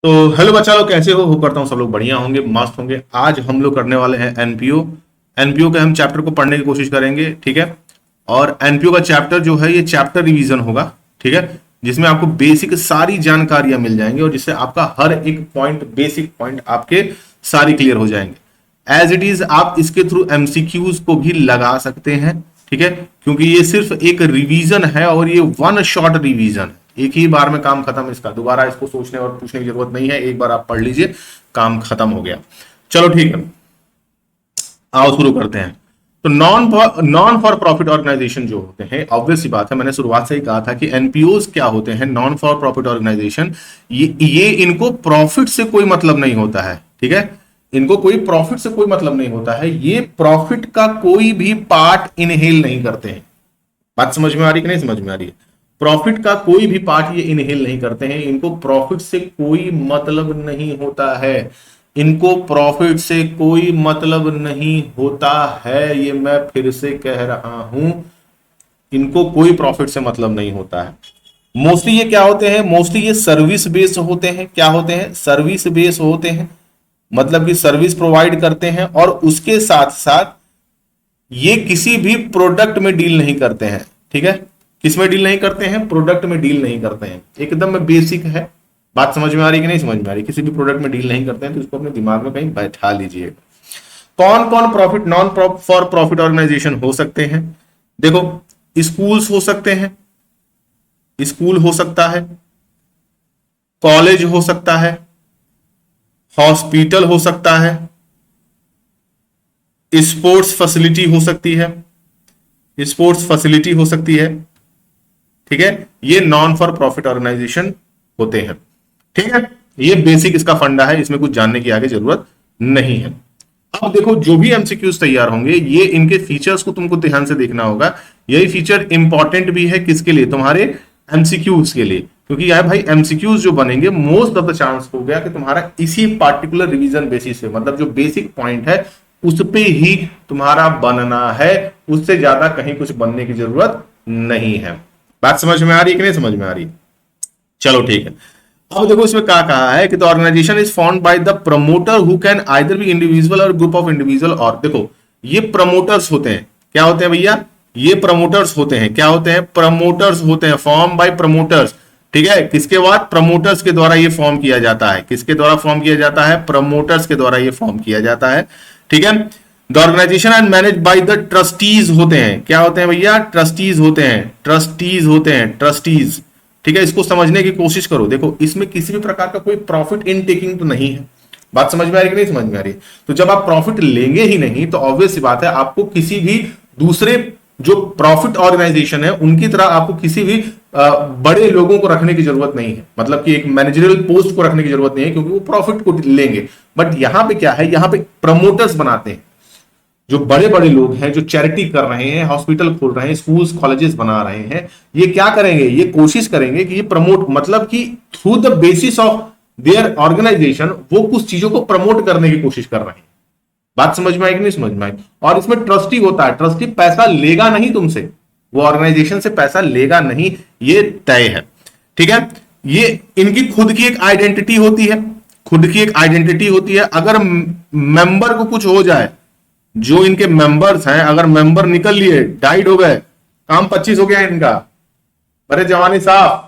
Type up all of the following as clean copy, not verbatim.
तो हेलो बच्चा लोग, कैसे हो? करता हूँ सब लोग बढ़िया होंगे, मस्त होंगे। आज हम लोग करने वाले हैं एनपीओ। एनपीओ के हम चैप्टर को पढ़ने की कोशिश करेंगे, ठीक है। और एनपीओ का चैप्टर जो है ये चैप्टर रिवीजन होगा, ठीक है, जिसमें आपको बेसिक सारी जानकारियां मिल जाएंगी और जिससे आपका हर एक पॉइंट, बेसिक पॉइंट आपके सारी क्लियर हो जाएंगे। एज इट इज आप इसके थ्रू एमसीक्यूज को भी लगा सकते हैं, ठीक है, क्योंकि ये सिर्फ एक रिवीजन है और ये वन शॉट रिवीजन है। एक ही बार में काम खत्म, इसका दोबारा इसको सोचने और पूछने की जरूरत नहीं है। एक बार आप पढ़ लीजिए, काम खत्म हो गया। चलो ठीक है, आओ शुरू करते हैं। तो नॉन फॉर प्रॉफिट ऑर्गेनाइजेशन जो होते हैं, ऑब्वियस सी बात है, मैंने शुरुआत से ही कहा था कि एनपीओज क्या होते हैं, नॉन फॉर प्रॉफिट ऑर्गेनाइजेशन। ये इनको प्रॉफिट से कोई मतलब नहीं होता है, ठीक है। इनको कोई प्रॉफिट से कोई मतलब नहीं होता है। ये प्रॉफिट का कोई भी पार्ट इनहेल नहीं करते हैं। बात समझ में आ रही कि नहीं समझ में आ रही है? प्रॉफिट का कोई भी पार्ट ये इनहेल नहीं करते हैं। इनको प्रॉफिट से कोई मतलब नहीं होता है। इनको प्रॉफिट से कोई मतलब नहीं होता है, ये मैं फिर से कह रहा हूं, इनको कोई प्रॉफिट से मतलब नहीं होता है। मोस्टली ये क्या होते हैं? मोस्टली ये सर्विस बेस्ड होते हैं। क्या होते हैं? सर्विस बेस्ड होते हैं, मतलब कि सर्विस प्रोवाइड करते हैं और उसके साथ साथ ये किसी भी प्रोडक्ट में डील नहीं करते हैं, ठीक है। किस में डील नहीं करते हैं? प्रोडक्ट में डील नहीं करते हैं। एकदम बेसिक है। बात समझ में आ रही कि नहीं समझ में आ रही? किसी भी प्रोडक्ट में डील नहीं करते हैं, तो इसको अपने दिमाग में कहीं बैठा लीजिए। कौन कौन profit non for profit organisation हो सकते हैं? देखो, स्कूल्स हो सकते हैं, स्कूल हो सकता है, कॉलेज हो सकता है, हॉस्पिटल हो सकता है, स्पोर्ट्स फैसिलिटी हो सकती है, स्पोर्ट्स फैसिलिटी हो सकती है, ठीक है। ये नॉन फॉर प्रॉफिट ऑर्गेनाइजेशन होते हैं, ठीक है। ये बेसिक इसका फंडा है, इसमें कुछ जानने की आगे जरूरत नहीं है। अब देखो, जो भी एमसीक्यूज तैयार होंगे, ये इनके फीचर्स को तुमको ध्यान से देखना होगा। यही फीचर इंपॉर्टेंट भी है किसके लिए? तुम्हारे एमसीक्यूज के लिए। क्योंकि यार भाई, एमसीक्यूज जो बनेंगे, मोस्ट ऑफ द चांस हो गया कि तुम्हारा इसी पार्टिकुलर रिवीजन बेसिस पे, मतलब जो बेसिक पॉइंट है उस पे ही तुम्हारा बनना है। उससे ज्यादा कहीं कुछ बनने की जरूरत नहीं है। बात समझ में आ रही है कि नहीं समझ में आ रही? चलो ठीक है। अब देखो, इसमें क्या कहा है कि the organization is found by the promoter who can either be individual और ग्रुप ऑफ इंडिविजुअल। और देखो, ये प्रमोटर्स होते हैं। क्या होते हैं भैया? ये प्रमोटर्स होते हैं। क्या होते हैं? प्रमोटर्स होते हैं। फॉर्म बाय प्रमोटर्स, ठीक है। किसके बाद? प्रमोटर्स के द्वारा ये फॉर्म किया जाता है। किसके द्वारा फॉर्म किया जाता है? प्रमोटर्स के द्वारा ये फॉर्म किया जाता है, ठीक है। The organization and manage by the trustees होते हैं। क्या होते हैं भैया? ट्रस्टीज होते हैं। ट्रस्टीज होते हैं, ट्रस्टीज, ठीक है। इसको समझने की कोशिश करो। देखो, इसमें किसी भी प्रकार का कोई प्रॉफिट इन टेकिंग तो नहीं है। बात समझ में आ रही कि नहीं समझ में आ रही? तो जब आप प्रॉफिट लेंगे ही नहीं, तो ऑब्वियस सी बात है, आपको किसी भी दूसरे जो प्रॉफिट ऑर्गेनाइजेशन है उनकी तरह आपको किसी भी बड़े लोगों को रखने की जरूरत नहीं है। मतलब कि एक मैनेजरियल पोस्ट को रखने की जरूरत नहीं है, क्योंकि वो प्रॉफिट को लेंगे। बट यहां पे क्या है? यहां पे प्रमोटर्स बनाते हैं। जो बड़े बड़े लोग हैं, जो चैरिटी कर रहे हैं, हॉस्पिटल खोल रहे हैं, स्कूल्स कॉलेजेस बना रहे हैं, ये क्या करेंगे? ये कोशिश करेंगे कि ये प्रमोट, मतलब कि through the basis of their organization वो कुछ चीजों को प्रमोट करने की कोशिश कर रहे हैं। बात समझ में आई कि नहीं समझ में आई? और इसमें ट्रस्टी होता है। ट्रस्टी पैसा लेगा नहीं तुमसे, वो ऑर्गेनाइजेशन से पैसा लेगा नहीं, ये तय है, ठीक है। ये इनकी खुद की एक आइडेंटिटी होती है। खुद की एक आइडेंटिटी होती है। अगर मेंबर को कुछ हो जाए, जो इनके मेंबर्स हैं, अगर मेंबर निकल लिए, डाइड हो गए, काम 25 हो गया इनका, अरे जवानी साहब,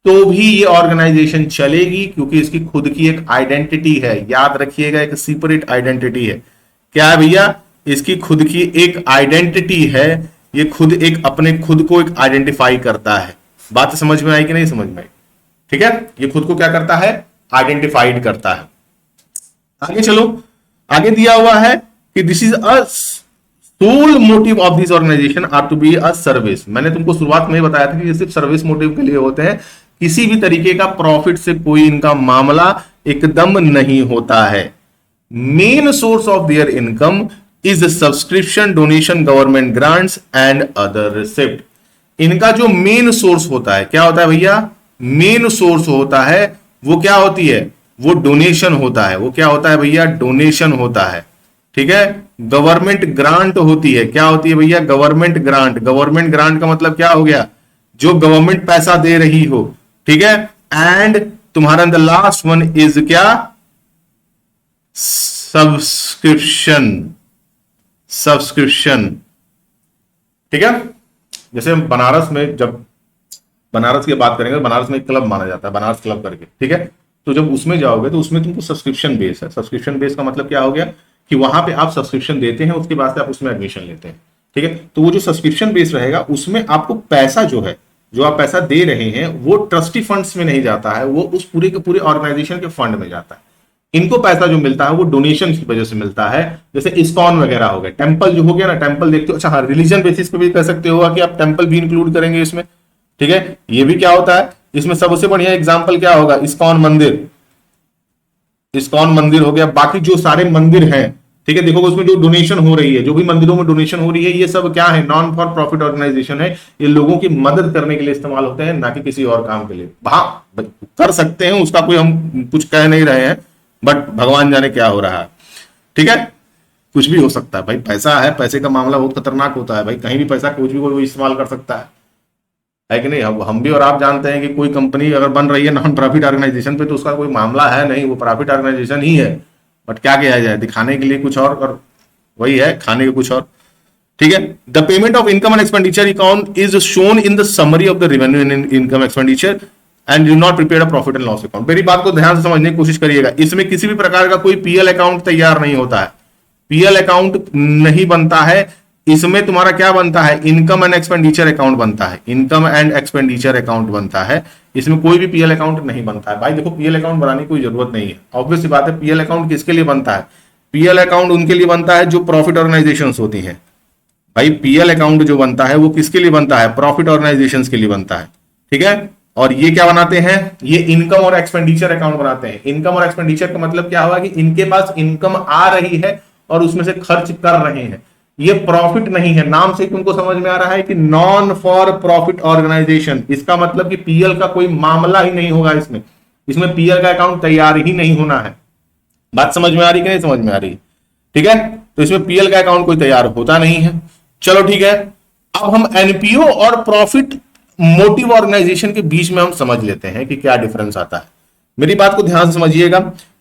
तो भी ये ऑर्गेनाइजेशन चलेगी, क्योंकि इसकी खुद की एक आइडेंटिटी है। याद रखिएगा, एक सेपरेट आइडेंटिटी है। क्या है भैया? इसकी खुद की एक आइडेंटिटी है। ये खुद एक अपने खुद को एक आइडेंटिफाई करता है। बात समझ में आई कि नहीं समझ में आई? ठीक है, ये खुद को क्या करता है? आइडेंटिफाइड करता है। आगे चलो, आगे दिया हुआ है कि this is a sole motive of this organization are to be a service. मैंने तुमको शुरुआत में ही बताया था कि ये सिर्फ सर्विस मोटिव के लिए होते हैं। किसी भी तरीके का प्रॉफिट से कोई इनका मामला एकदम नहीं होता है। Main source of their income is subscription, donation, government grants and other receipt. इनका जो मेन सोर्स होता है, क्या होता है भैया? मेन सोर्स होता है, वो क्या होती है? वो डोनेशन होता है। वो क्या होता है भैया? डोनेशन होता है, ठीक है। गवर्नमेंट ग्रांट होती है। क्या होती है भैया? Government grant. गवर्नमेंट ग्रांट का मतलब क्या हो गया? जो गवर्नमेंट पैसा दे रही हो, ठीक है। एंड तुम्हारा द लास्ट वन इज क्या, सब्सक्रिप्शन। सब्सक्रिप्शन, ठीक है। जैसे बनारस में, जब बनारस की बात करेंगे, बनारस में एक क्लब माना जाता है, बनारस क्लब करके, ठीक है। तो जब उसमें जाओगे तो उसमें तुमको सब्सक्रिप्शन बेस है। सब्सक्रिप्शन बेस का मतलब क्या हो गया कि वहां पे आप सब्सक्रिप्शन देते हैं, उसके बाद से आप उसमें एडमिशन लेते हैं, ठीक है। तो वो जो सब्सक्रिप्शन बेस रहेगा उसमें आपको पैसा जो है, जो आप पैसा दे रहे हैं, वो ट्रस्टी फंड्स में नहीं जाता है, वो उस पूरे के पूरे ऑर्गेनाइजेशन के फंड में जाता है। इनको पैसा जो मिलता है वो डोनेशन की वजह से मिलता है। जैसे इस्कॉन वगैरह हो गए, टेम्पल जो हो गया ना, टेम्पल देखते हो, अच्छा हाँ, रिलीजन बेसिस पे भी कह सकते हो कि आप टेम्पल भी इंक्लूड करेंगे इसमें, ठीक है। ये भी क्या होता है, इसमें सबसे बढ़िया एग्जांपल क्या होगा, इस्कॉन मंदिर। इस्कॉन मंदिर हो गया, बाकी जो सारे मंदिर हैं, ठीक है, देखो उसमें जो डोनेशन हो रही है, जो भी मंदिरों में डोनेशन हो रही है, ये सब क्या है, नॉन फॉर प्रॉफिट ऑर्गेनाइजेशन है। ये लोगों की मदद करने के लिए इस्तेमाल होते हैं, ना कि किसी और काम के लिए। हाँ, कर सकते हैं, उसका कोई हम कुछ कह नहीं रहे हैं, बट भगवान जाने क्या हो रहा है, ठीक है। कुछ भी हो सकता है भाई, पैसा है, पैसे का मामला बहुत खतरनाक होता है भाई, कहीं भी पैसा कुछ भी कोई इस्तेमाल कर सकता है कि नहीं। हम भी और आप जानते हैं कि कोई कंपनी अगर बन रही है नॉन प्रॉफिट ऑर्गेनाइजेशन पे, तो उसका कोई मामला है नहीं, वो प्रॉफिट ऑर्गेनाइजेशन ही है, बट क्या किया जाए, दिखाने के लिए कुछ और वही है, खाने के कुछ और, ठीक है। The payment of income and expenditure account is shown in the summary of the revenue and income expenditure and do not prepare a profit and loss account. मेरी बात को ध्यान से समझने की कोशिश करिएगा, इसमें किसी भी प्रकार का कोई पीएल अकाउंट तैयार नहीं होता है, पीएल अकाउंट नहीं बनता है। इसमें तुम्हारा क्या बनता है, इनकम एंड एक्सपेंडिचर अकाउंट बनता है, इनकम एंड एक्सपेंडिचर अकाउंट बनता है। इसमें कोई भी पीएल अकाउंट नहीं बनता है भाई। देखो, पीएल अकाउंट बनाने की कोई जरूरत नहीं है, ऑब्वियस सी बात है। पीएल अकाउंट किसके लिए बनता है, पीएल अकाउंट उनके लिए बनता है जो प्रॉफिट ऑर्गेनाइजेशंस होती हैं भाई। पीएल अकाउंट जो बनता है वो किसके लिए बनता है, प्रॉफिट ऑर्गेनाइजेशंस के लिए बनता है, ठीक है। और ये क्या बनाते हैं, ये इनकम और एक्सपेंडिचर अकाउंट बनाते हैं। इनकम और एक्सपेंडिचर का मतलब क्या हुआ कि इनके पास इनकम आ रही है और उसमें से खर्च कर रहे हैं। ये प्रॉफिट नहीं है, नाम से तुमको समझ में आ रहा है कि नॉन फॉर प्रॉफिट ऑर्गेनाइजेशन। इसका मतलब कि पीएल का कोई मामला ही नहीं होगा इसमें, इसमें पीएल का अकाउंट तैयार ही नहीं होना है। बात समझ में आ रही कि नहीं समझ में आ रही, ठीक है। तो इसमें पीएल का अकाउंट कोई तैयार होता नहीं है। चलो ठीक है, अब हम एनपीओ और प्रॉफिट मोटिव ऑर्गेनाइजेशन के बीच में हम समझ लेते हैं कि क्या डिफरेंस आता है। मेरी बात को ध्यान से समझिएगा।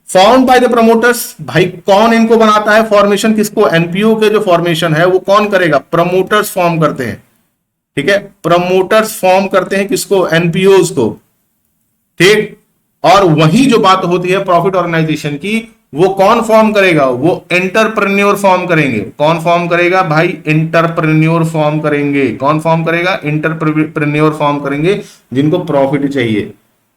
फॉर्म बाय द प्रमोटर्स, भाई कौन इनको बनाता है, फॉर्मेशन किसको, एनपीओ के जो फॉर्मेशन है वो कौन करेगा, प्रमोटर्स फॉर्म करते हैं, ठीक है। प्रमोटर्स फॉर्म करते हैं किसको, एनपीओ को, ठीक। और वही जो बात होती है प्रॉफिट ऑर्गेनाइजेशन की, वो कौन फॉर्म करेगा, वो एंटरप्रेन्योर फॉर्म करेंगे। कौन फॉर्म करेगा भाई, एंटरप्रेन्योर फॉर्म करेंगे। कौन फॉर्म करेगा, एंटरप्रेन्योर फॉर्म करेंगे, जिनको प्रॉफिट चाहिए।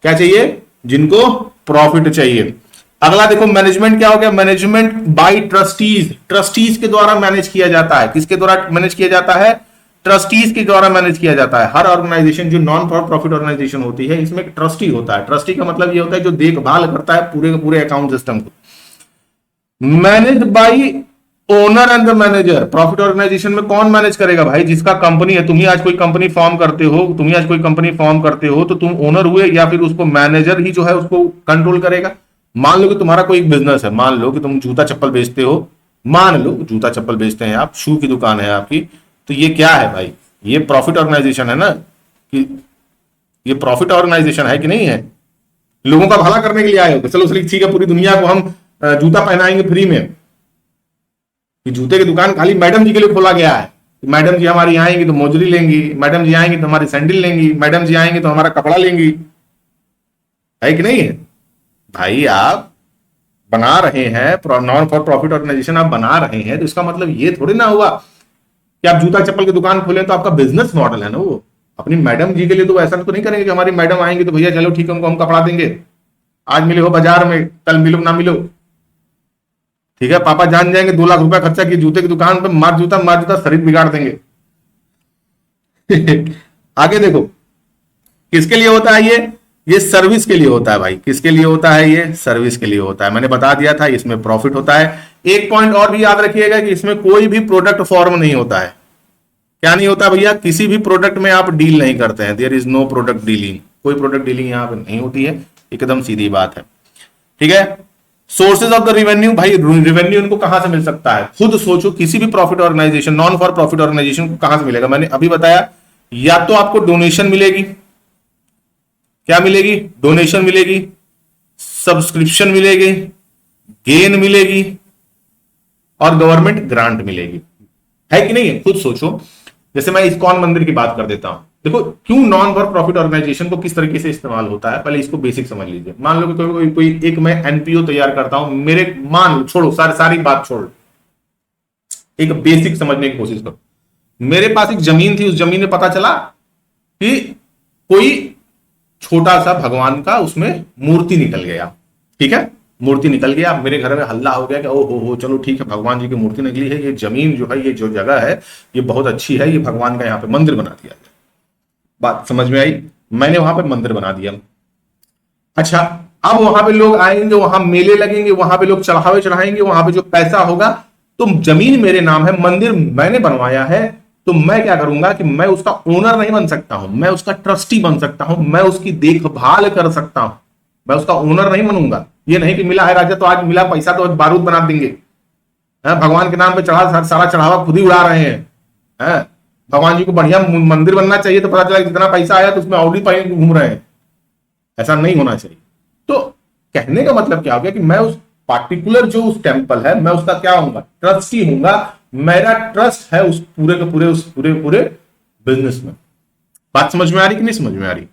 क्या चाहिए, जिनको प्रॉफिट चाहिए। अगला देखो, मैनेजमेंट क्या हो गया, मैनेजमेंट बाय ट्रस्टीज। ट्रस्टीज के द्वारा मैनेज किया जाता है। किसके द्वारा मैनेज किया जाता है, ट्रस्टीज के द्वारा मैनेज किया जाता है। हर ऑर्गेनाइजेशन जो नॉन फॉर प्रॉफिट ऑर्गेनाइजेशन होती है, इसमें एक ट्रस्टी होता है। ट्रस्टी का मतलब ये होता है जो देखभाल करता है पूरे के पूरे अकाउंट सिस्टम को। Manage by owner and the manager. Profit organization में कौन मैनेज करेगा भाई, जिसका कंपनी है। तुम ही आज कोई कंपनी फॉर्म करते हो, तुम ही आज कोई कंपनी फॉर्म करते हो, तो तुम ओनर हुए, या फिर उसको मैनेजर ही जो है उसको कंट्रोल करेगा। मान लो कि तुम्हारा कोई बिजनेस है, मान लो कि तुम जूता चप्पल बेचते हो, मान लो जूता चप्पल बेचते हैं आप, शू की दुकान है आपकी, तो ये क्या है भाई, ये प्रॉफिट ऑर्गेनाइजेशन है ना, कि ये प्रॉफिट ऑर्गेनाइजेशन है कि नहीं है। लोगों का भला करने के लिए आए हो, तो चलो ठीक है, पूरी दुनिया को हम जूता पहनाएंगे फ्री में। कि जूते की दुकान खाली मैडम जी के लिए खोला गया है, मैडम जी हमारी आएंगी तो मोजरी लेंगी, मैडम जी आएंगी तो हमारी सैंडल लेंगी, मैडम जी आएंगी तो हमारा कपड़ा लेंगी, है कि नहीं है भाई। आप बना रहे हैं नॉन फॉर प्रॉफिट ऑर्गेनाइजेशन, आप बना रहे हैं, तो इसका मतलब ये थोड़ी ना हुआ कि आप जूता चप्पल की दुकान खोले तो आपका बिजनेस मॉडल है ना वो। अपनी मैडम जी के लिए तो ऐसा तो नहीं करेंगे कि हमारी मैडम आएंगे तो भैया चलो ठीक है, उनको हम कपड़ा देंगे, आज मिले हो बाजार में, कल मिलो ना मिलो, ठीक है। पापा जान जाएंगे 2 लाख रुपया खर्चा की जूते की दुकान पर, मार जूता शरीर बिगाड़ देंगे। आगे देखो, किसके लिए होता है ये सर्विस के लिए होता है भाई। किसके लिए होता है, ये सर्विस के लिए होता है। मैंने बता दिया था, इसमें प्रॉफिट होता है। एक पॉइंट और भी याद रखिएगा कि इसमें कोई भी प्रोडक्ट फॉर्म नहीं होता है। क्या नहीं होता भैया, किसी भी प्रोडक्ट में आप डील नहीं करते हैं। There is no product dealing, कोई प्रोडक्ट डीलिंग यहां पर नहीं होती है, एकदम सीधी बात है, ठीक है। सोर्सेज ऑफ द रेवेन्यू, भाई रेवेन्यू इनको कहां से मिल सकता है, खुद सोचो। किसी भी profit organization, non for profit organization को कहां से मिलेगा, मैंने अभी बताया, या तो आपको डोनेशन मिलेगी, क्या मिलेगी, डोनेशन मिलेगी, सब्सक्रिप्शन मिलेगी, गेन मिलेगी और गवर्नमेंट ग्रांट मिलेगी, है कि नहीं है? खुद सोचो। जैसे मैं इस्कॉन मंदिर की बात कर देता हूं, देखो क्यों नॉन फॉर प्रॉफिट ऑर्गेनाइजेशन को किस तरीके से इस्तेमाल होता है, पहले इसको बेसिक समझ लीजिए। मान लो कि कोई एक मैं एनपीओ तैयार करता हूं, मेरे मान लो, छोड़ो सारी बात छोड़, एक बेसिक समझने की कोशिश करो। मेरे पास एक जमीन थी, उस जमीन में पता चला कि कोई छोटा सा भगवान का उसमें मूर्ति निकल गया, ठीक है, मूर्ति निकल गया। मेरे घर में हल्ला हो गया कि ओ हो चलो ठीक है, भगवान जी की मूर्ति निकली है, ये जमीन जो है, ये जो जगह है ये बहुत अच्छी है, ये भगवान का यहाँ पे मंदिर बना दिया गया। बात समझ में आई? मैंने वहां पे मंदिर बना दिया। अच्छा, अब वहां पे लोग आएंगे, वहां मेले लगेंगे, वहां पे लोग चढ़ावे चढ़ाएंगे, वहां पे जो पैसा होगा, तो जमीन मेरे नाम है, मंदिर मैंने बनवाया है, तो मैं क्या करूंगा कि मैं उसका ओनर नहीं बन सकता हूं, मैं उसका ट्रस्टी बन सकता हूं, मैं उसकी देखभाल कर सकता हूं, मैं उसका ओनर नहीं बनूंगा। ये नहीं कि मिला है राजा तो आज मिला पैसा तो बारूद बना देंगे, भगवान के नाम पे चढ़ा सारा चढ़ावा खुद ही उड़ा रहे हैं। भगवान जी को बढ़िया मंदिर बनना चाहिए तो पता चला जितना पैसा आया तो उसमें ऑडी पानी घूम रहे हैं। ऐसा नहीं होना चाहिए। तो कहने का मतलब क्या हो गया कि मैं उस पार्टिकुलर जो उस टेंपल है, मैं उसका क्या होऊंगा? ट्रस्टी होऊंगा। मेरा ट्रस्ट है उस पूरे के पूरे, उस पूरे बिजनेस में। बात समझ में आ रही कि नहीं समझ में आ रही?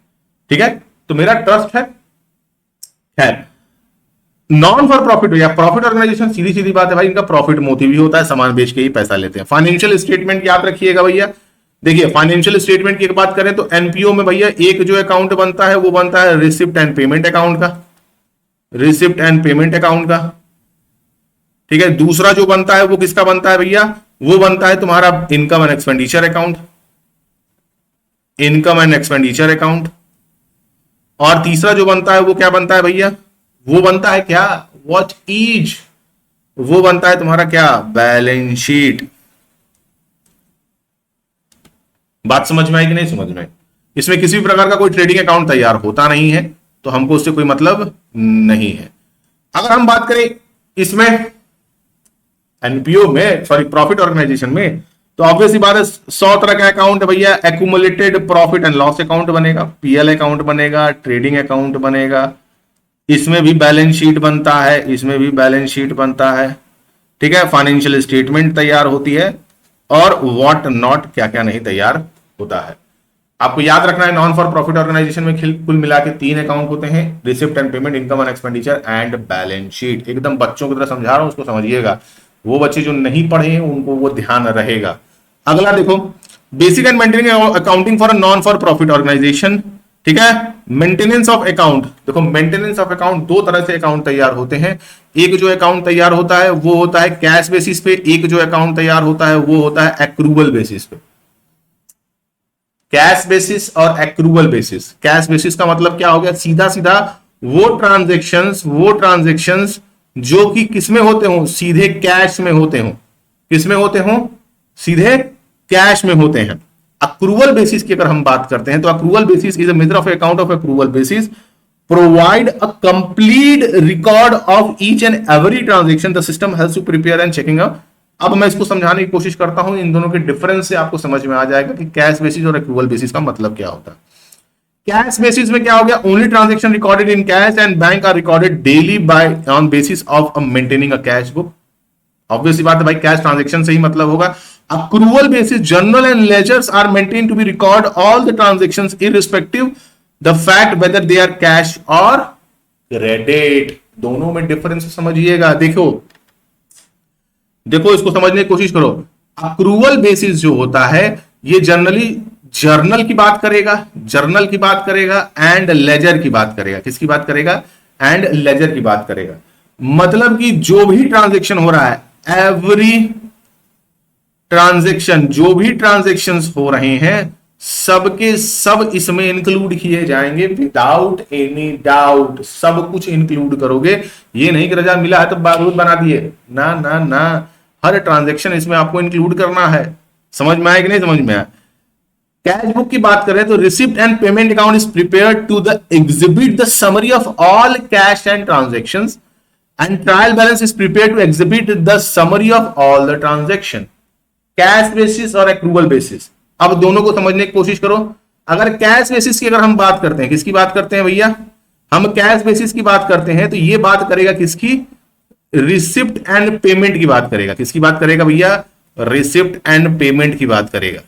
ठीक है, तो मेरा ट्रस्ट है। नॉन फॉर प्रॉफिट या प्रॉफिट ऑर्गेनाइजेशन, सीधी सीधी बात है भाई, इनका प्रॉफिट मोटिव ही होता है, सामान बेच के ही पैसा लेते हैं। फाइनेंशियल स्टेटमेंट याद रखिएगा भैया। देखिए फाइनेंशियल स्टेटमेंट की एक बात करें तो एनपीओ में भैया एक जो अकाउंट बनता है वो बनता है रिसिप्ट एंड पेमेंट अकाउंट का, रिसिप्ट एंड पेमेंट अकाउंट का, ठीक है। दूसरा जो बनता है वो किसका बनता है भैया? वो बनता है तुम्हारा income and expenditure account, income and expenditure account. और तीसरा जो बनता है वो क्या बनता है भैया? वो बनता है क्या? What is? वो बनता है तुम्हारा क्या? Balance sheet. बात समझ में आई कि नहीं समझ में? इसमें किसी भी प्रकार का कोई ट्रेडिंग अकाउंट तैयार होता नहीं है, तो हमको उससे कोई मतलब नहीं है। अगर हम बात करें इसमें एनपीओ में, सॉरी प्रॉफिट ऑर्गेनाइजेशन में, तो ऑब्वियसली बात है 100 तरह का अकाउंट भैया। Accumulated profit and loss account बनेगा, पीएल अकाउंट बनेगा, ट्रेडिंग अकाउंट बनेगा, इसमें भी बैलेंस शीट बनता है, इसमें भी बैलेंस शीट बनता है, ठीक है। फाइनेंशियल स्टेटमेंट तैयार होती है और व्हाट नॉट क्या क्या नहीं तैयार होता है। आपको याद रखना है नॉन फॉर प्रॉफिट ऑर्गेनाइजेशन में कुल मिला के 3 अकाउंट होते हैं, receipt and payment, income and expenditure and balance sheet. एकदम बच्चों की तरह समझा रहा हूं, उसको समझिएगा। वो बच्चे जो नहीं पढ़े हैं उनको वो ध्यान रहेगा। अगला देखो, basic and maintaining accounting for a non for profit organization, ठीक है। मेंटेनेंस ऑफ अकाउंट, देखो मेंटेनेंस ऑफ अकाउंट 2 तरह से अकाउंट तैयार होते हैं। एक जो अकाउंट तैयार होता है वो होता है कैश बेसिस पे, एक जो अकाउंट तैयार होता है वो होता है एक्रूवल बेसिस पे। कैश बेसिस और एक्रूवल बेसिस। कैश बेसिस का मतलब क्या हो गया? सीधा सीधा वो ट्रांजेक्शंस जो कि किसमें होते हो? सीधे कैश में होते हो। किसमें होते हो? सीधे कैश में होते हैं। अक्रूवल बेसिस की अगर हम बात करते हैं तो accrual basis is a measure of account of accrual basis, provide a complete record of each and every transaction, the system helps to prepare and checking up. अब मैं इसको समझाने की कोशिश करता हूं, इन दोनों के डिफरेंस से आपको समझ में आ जाएगा कि कैश बेसिस और अक्रूवल बेसिस का मतलब क्या होता है। कैश बेसिस में क्या हो गया? Only transaction recorded in cash and bank are recorded daily by on basis of maintaining a cash book. Obviously बात है भाई, कैश ट्रांजेक्शन से ही मतलब होगा। Accrual basis, journal and ledgers are maintained to be record all the transactions irrespective the fact whether they are cash or credit। दोनों में difference समझिएगा। देखो इसको समझने की कोशिश करो। अक्रूवल बेसिस जो होता है ये जनरली जर्नल की बात करेगा, एंड लेजर की बात करेगा। किसकी बात करेगा? एंड लेजर की बात करेगा। मतलब कि जो भी ट्रांजेक्शन हो रहा है, एवरी ट्रांजेक्शन, जो भी ट्रांजेक्शन्स हो रहे हैं सबके सब इसमें इंक्लूड किए जाएंगे विदाउट एनी डाउट। सब कुछ इंक्लूड करोगे, ये नहीं कि रजा मिला है तो बारूद बना दिए, ना ना ना, हर ट्रांजेक्शन इसमें आपको इंक्लूड करना है। समझ में आया कि नहीं समझ में आया? कैश बुक की बात करें तो receipt and payment account is prepared to the exhibit the summary of all cash and transactions and trial balance is prepared to exhibit the summary of all the transaction. Cash basis और accrual basis, अब दोनों को समझने की कोशिश करो। अगर cash basis की अगर हम बात करते हैं, किसकी बात करते हैं भैया? हम कैश बेसिस की बात करते हैं तो ये बात करेगा किसकी, रिसिप्ट एंड पेमेंट की बात करेगा। किसकी बात करेगा भैया, रिसिप्ट एंड पेमेंट की बात करेगा।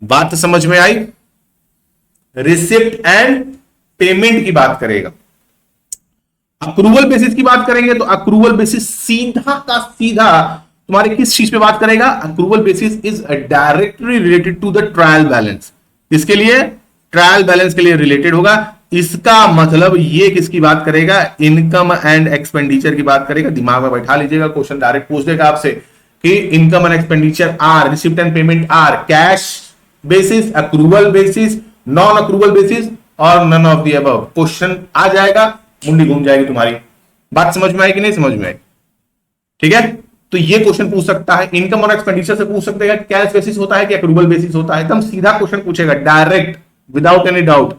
बात समझ में आई, रिसिप्ट एंड पेमेंट की बात करेगा। अक्रूवल बेसिस की बात करेंगे तो अक्रूवल बेसिस सीधा का सीधा तुम्हारे किस चीज पे बात करेगा, accrual basis is directly related to the trial balance. इसके लिए ट्रायल बैलेंस के लिए रिलेटेड होगा। इसका मतलब ये किसकी बात करेगा, इनकम एंड एक्सपेंडिचर की बात करेगा। दिमाग में बैठा लीजिएगा, क्वेश्चन डायरेक्ट पूछ देगा आपसे कि income and expenditure are, receipt and payment are cash basis, accrual basis, non accrual basis और none of the above. Question आ जाएगा, मुंडी घूम जाएगी तुम्हारी। बात समझ में आई कि नहीं समझ में आई, ठीक है। तो ये क्वेश्चन पूछ सकता है, इनकम और एक्सपेंडिचर से पूछ सकते हैं कैश बेसिस होता है कि अक्रूवल बेसिस होता है। एकदम सीधा क्वेश्चन पूछेगा, डायरेक्ट, विदाउट एनी डाउट।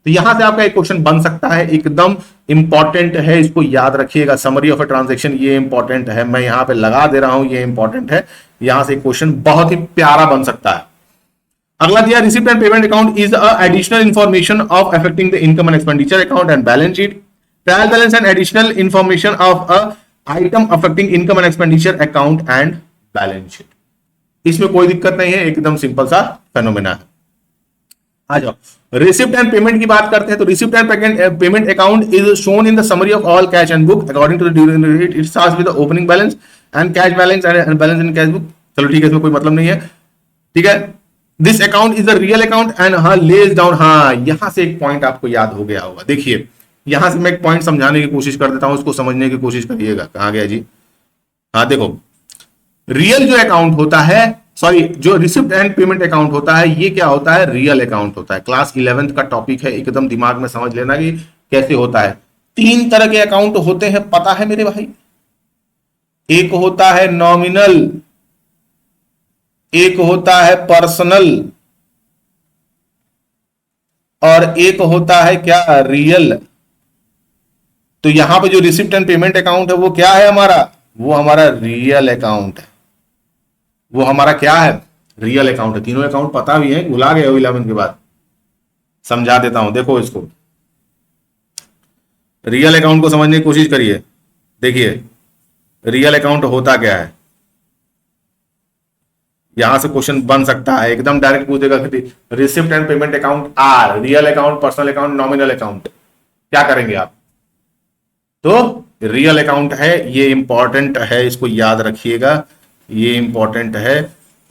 तो यहां से आपका एक क्वेश्चन बन सकता है, एकदम इंपॉर्टेंट है, इसको याद रखिएगा। समरी ऑफ अ ट्रांजैक्शन, ये इंपॉर्टेंट है, मैं यहां पे लगा दे रहा हूं, ये इंपॉर्टेंट है। यहां से क्वेश्चन बहुत ही प्यारा बन सकता है। अगला दिया, receipt and payment account is a additional information of affecting the income and expenditure account and balance sheet. Trial balance and additional information of a item affecting income and expenditure account and balance sheet. इसमें कोई दिक्कत नहीं है, एकदम simple सा phenomena है। आ जाओ, receipt and payment की बात करते हैं तो receipt and payment account is shown in the summary of all cash and book according to the during date. It starts with the opening balance and cash balance and balance in cash book. चलो ठीक है, इसमें कोई मतलब नहीं है, ठीक है। This account is the real account and हाँ लेज डाउन। हाँ, यहां से एक पॉइंट आपको याद हो गया होगा। देखिए, यहां से मैं एक पॉइंट समझाने की कोशिश कर देता हूं, उसको समझने की कोशिश करिएगा। कहां गया जी, हाँ देखो, रियल जो अकाउंट होता है, सॉरी जो रिसिप्ट एंड पेमेंट अकाउंट होता है, ये क्या होता है, रियल अकाउंट होता है। क्लास 11th का टॉपिक है, एकदम दिमाग में समझ लेना कि कैसे होता है। 3 तरह के अकाउंट होते हैं, पता है मेरे भाई। एक होता है नॉमिनल, एक होता है पर्सनल और एक होता है क्या, रियल। तो यहां पे जो रिसिप्ट एंड पेमेंट अकाउंट है वो क्या है हमारा, वो हमारा रियल अकाउंट है। वो हमारा क्या है, रियल अकाउंट है। तीनों अकाउंट पता भी है, भुला गए हो 11 के बाद, समझा देता हूं। देखो इसको, रियल अकाउंट को समझने की कोशिश करिए। देखिए रियल अकाउंट होता क्या है, यहां से क्वेश्चन बन सकता है, एकदम डायरेक्ट पूछ देगा receipt and payment account are real account, personal account, nominal account. क्या करेंगे आप, तो रियल अकाउंट है, ये इंपॉर्टेंट है, इसको याद रखिएगा, ये इंपॉर्टेंट है।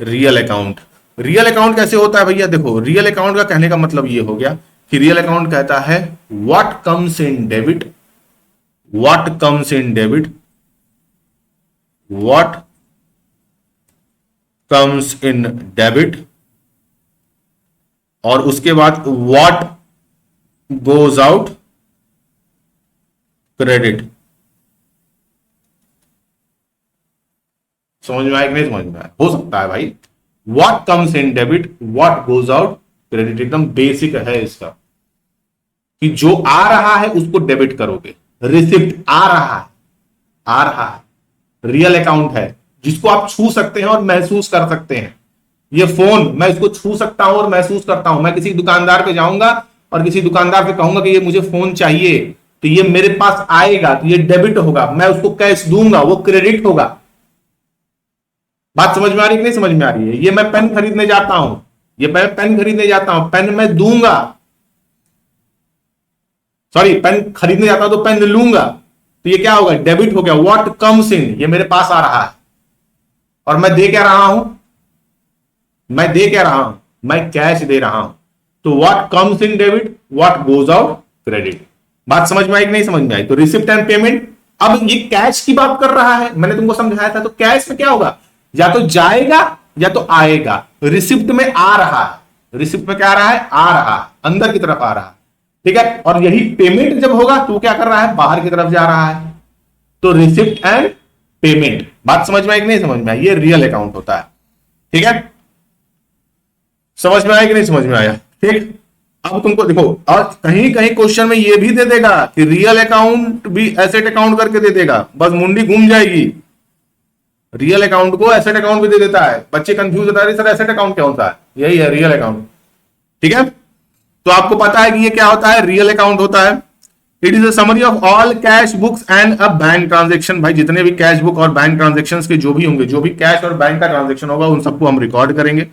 रियल अकाउंट, रियल अकाउंट कैसे होता है भैया, देखो रियल अकाउंट का कहने का मतलब ये हो गया कि रियल अकाउंट कहता है what comes in debit, what comes in debit, what comes in debit, और उसके बाद व्हाट गोज आउट क्रेडिट। समझ में आया कि नहीं समझ में आया, हो सकता है भाई। What comes in debit, what goes out credit, एकदम बेसिक है इसका, कि जो आ रहा है उसको डेबिट करोगे। रिसिप्ट आ रहा है, आ रहा है, रियल अकाउंट है जिसको आप छू सकते हैं और महसूस कर सकते हैं। ये फोन मैं इसको छू सकता हूं और महसूस करता हूं। मैं किसी दुकानदार पे जाऊंगा और किसी दुकानदार पे कहूंगा कि ये मुझे फोन चाहिए, तो ये मेरे पास आएगा, तो ये डेबिट होगा। मैं उसको कैश दूंगा, वो क्रेडिट होगा। बात समझ में आ रही है कि नहीं समझ में आ रही है। ये मैं पेन खरीदने जाता हूं, ये मैं पेन खरीदने जाता हूं, पेन मैं दूंगा, सॉरी पेन खरीदने जाता हूं तो पेन लूंगा, तो ये क्या होगा, डेबिट हो गया। व्हाट कम्स इन, ये मेरे पास आ रहा है और मैं दे क्या रहा हूं, मैं दे क्या रहा हूं, मैं कैश दे रहा हूं। तो what comes in debit, what goes out credit. बात समझ में आई कि नहीं समझ में आई। तो रिसिप्ट एंड पेमेंट, अब ये कैश की बात कर रहा है, मैंने तुमको समझाया था। तो कैश में क्या होगा, या तो जाएगा या तो आएगा। रिसिप्ट में आ रहा है, रिसिप्ट में क्या आ रहा है, आ रहा है, अंदर की तरफ आ रहा है, ठीक है। और यही पेमेंट जब होगा तो क्या कर रहा है, बाहर की तरफ जा रहा है। तो रिसिप्ट एंड पेमेंट, बात समझ में आई कि नहीं समझ में आई, ये रियल अकाउंट होता है, ठीक है। समझ में आया कि नहीं समझ में आया, ठीक। अब तुमको देखो, और कहीं कहीं क्वेश्चन में ये भी दे देगा कि रियल अकाउंट भी एसेट अकाउंट करके दे देगा, बस मुंडी घूम जाएगी। रियल अकाउंट को एसेट अकाउंट भी दे देता है। बच्चे कंफ्यूज होता है, सर एसेट अकाउंट क्या होता है, यही है रियल अकाउंट, ठीक है। तो आपको पता है कि ये क्या होता है, रियल अकाउंट होता है। It is a summary of all cash books and a bank transaction. भाई जितने भी कैश बुक और बैंक ट्रांजेक्शन के जो भी होंगे, जो भी कैश और बैंक का ट्रांजेक्शन होगा, उन सबको हम रिकॉर्ड करेंगे।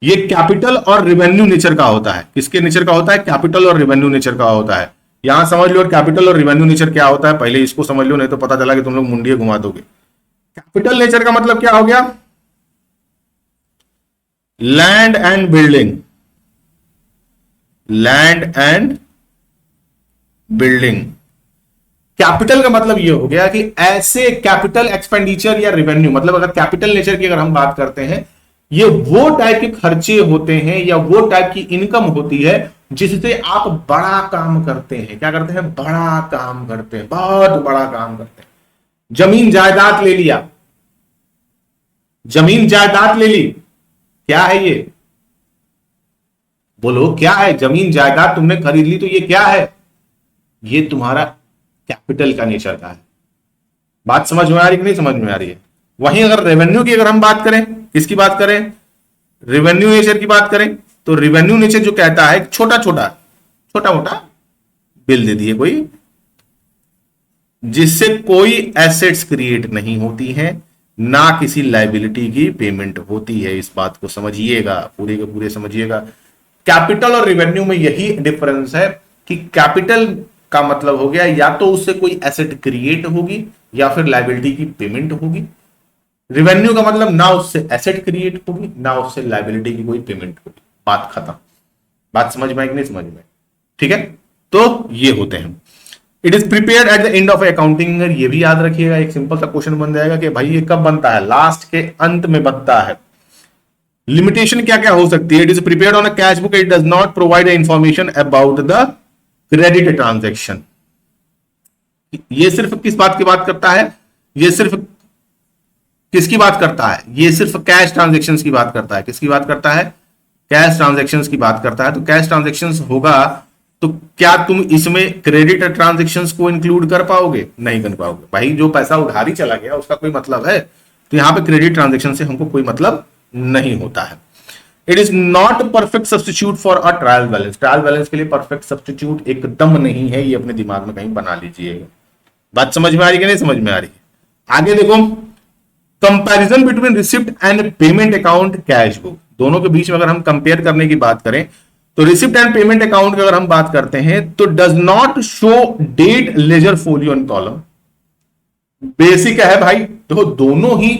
ये कैपिटल और रेवेन्यू नेचर का होता है। किसके नेचर का होता है? कैपिटल और रेवेन्यू नेचर का होता है। यहां समझ लो कैपिटल और रेवेन्यू नेचर क्या होता है, पहले इसको समझ लो, नहीं तो पता चला कि तुम लोग मुंडिये घुमा दोगे। कैपिटल नेचर का मतलब क्या हो गया? Land and building, land and building. Capital का मतलब ये हो गया कि ऐसे कैपिटल एक्सपेंडिचर या रेवेन्यू, मतलब अगर कैपिटल नेचर की अगर हम बात करते हैं, ये वो टाइप के खर्चे होते हैं या वो टाइप की इनकम होती है जिससे आप बड़ा काम करते हैं। क्या करते हैं? बड़ा काम करते हैं, बहुत बड़ा काम करते हैं। जमीन जायदाद ले लिया, जमीन जायदाद ले ली, क्या है ये? बोलो क्या है? जमीन जायदाद तुमने खरीद ली, तो ये क्या है? ये तुम्हारा कैपिटल का नेचर का है। बात समझ में आ रही कि नहीं समझ में आ रही है? वहीं अगर रेवेन्यू की अगर हम बात करें, किसकी बात करें? रेवेन्यू नेचर की बात करें, तो रेवेन्यू नेचर जो कहता है छोटा छोटा छोटा मोटा बिल दे दिए कोई, जिससे कोई एसेट्स क्रिएट नहीं होती है, ना किसी लायबिलिटी की पेमेंट होती है। इस बात को समझिएगा, पूरे के पूरे समझिएगा। कैपिटल और रेवेन्यू में यही डिफरेंस है कि कैपिटल का मतलब हो गया या तो उससे कोई एसेट क्रिएट होगी या फिर लायबिलिटी की पेमेंट होगी। रेवेन्यू का मतलब ना उससे एसेट क्रिएट होगी ना उससे लायबिलिटी की कोई पेमेंट होगी। बात खत्म। बात समझ में आई कि नहीं समझ में? ठीक है, तो ये होते हैं। It is prepared eight the end of accounting. ये भी याद रखिएगा, एक सिंपल सा क्वेश्चन बन जाएगा कि भाई ये कब बनता है? लास्ट के अंत में बनता है। लिमिटेशन क्या क्या हो सकती है? It is prepared on a cash book, it does not provide information about the credit transaction. ये सिर्फ किस बात की बात करता है? ये सिर्फ किसकी बात करता है? ये सिर्फ कैश ट्रांजेक्शन्स की बात करता है। किसकी बात करता है? कैश ट्रांजेक्शन्स की बात करता है। तो कैश ट्रांजेक्शन्स होगा तो क्या तुम इसमें क्रेडिट ट्रांजेक्शन्स को इंक्लूड कर पाओगे? नहीं कर पाओगे। भाई जो पैसा उधारी चला गया उसका कोई मतलब है? तो यहां पे क्रेडिट ट्रांजेक्शन से हमको कोई मतलब नहीं होता है। It is not perfect substitute for a trial balance. Trial balance के लिए परफेक्ट सब्स्टिट्यूट एकदम नहीं है, ये अपने दिमाग में कहीं बना लीजिएगा। बात समझ में आ रही है कि नहीं समझ में आ रही है? आगे देखो, comparison between receipt and payment account cash book. दोनों के बीच में अगर हम कंपेयर करने की बात करें तो रिसिप्ट एंड पेमेंट अकाउंट की अगर हम बात करते हैं तो does not show that ledger folio in column. Basic है भाई, देखो दोनों ही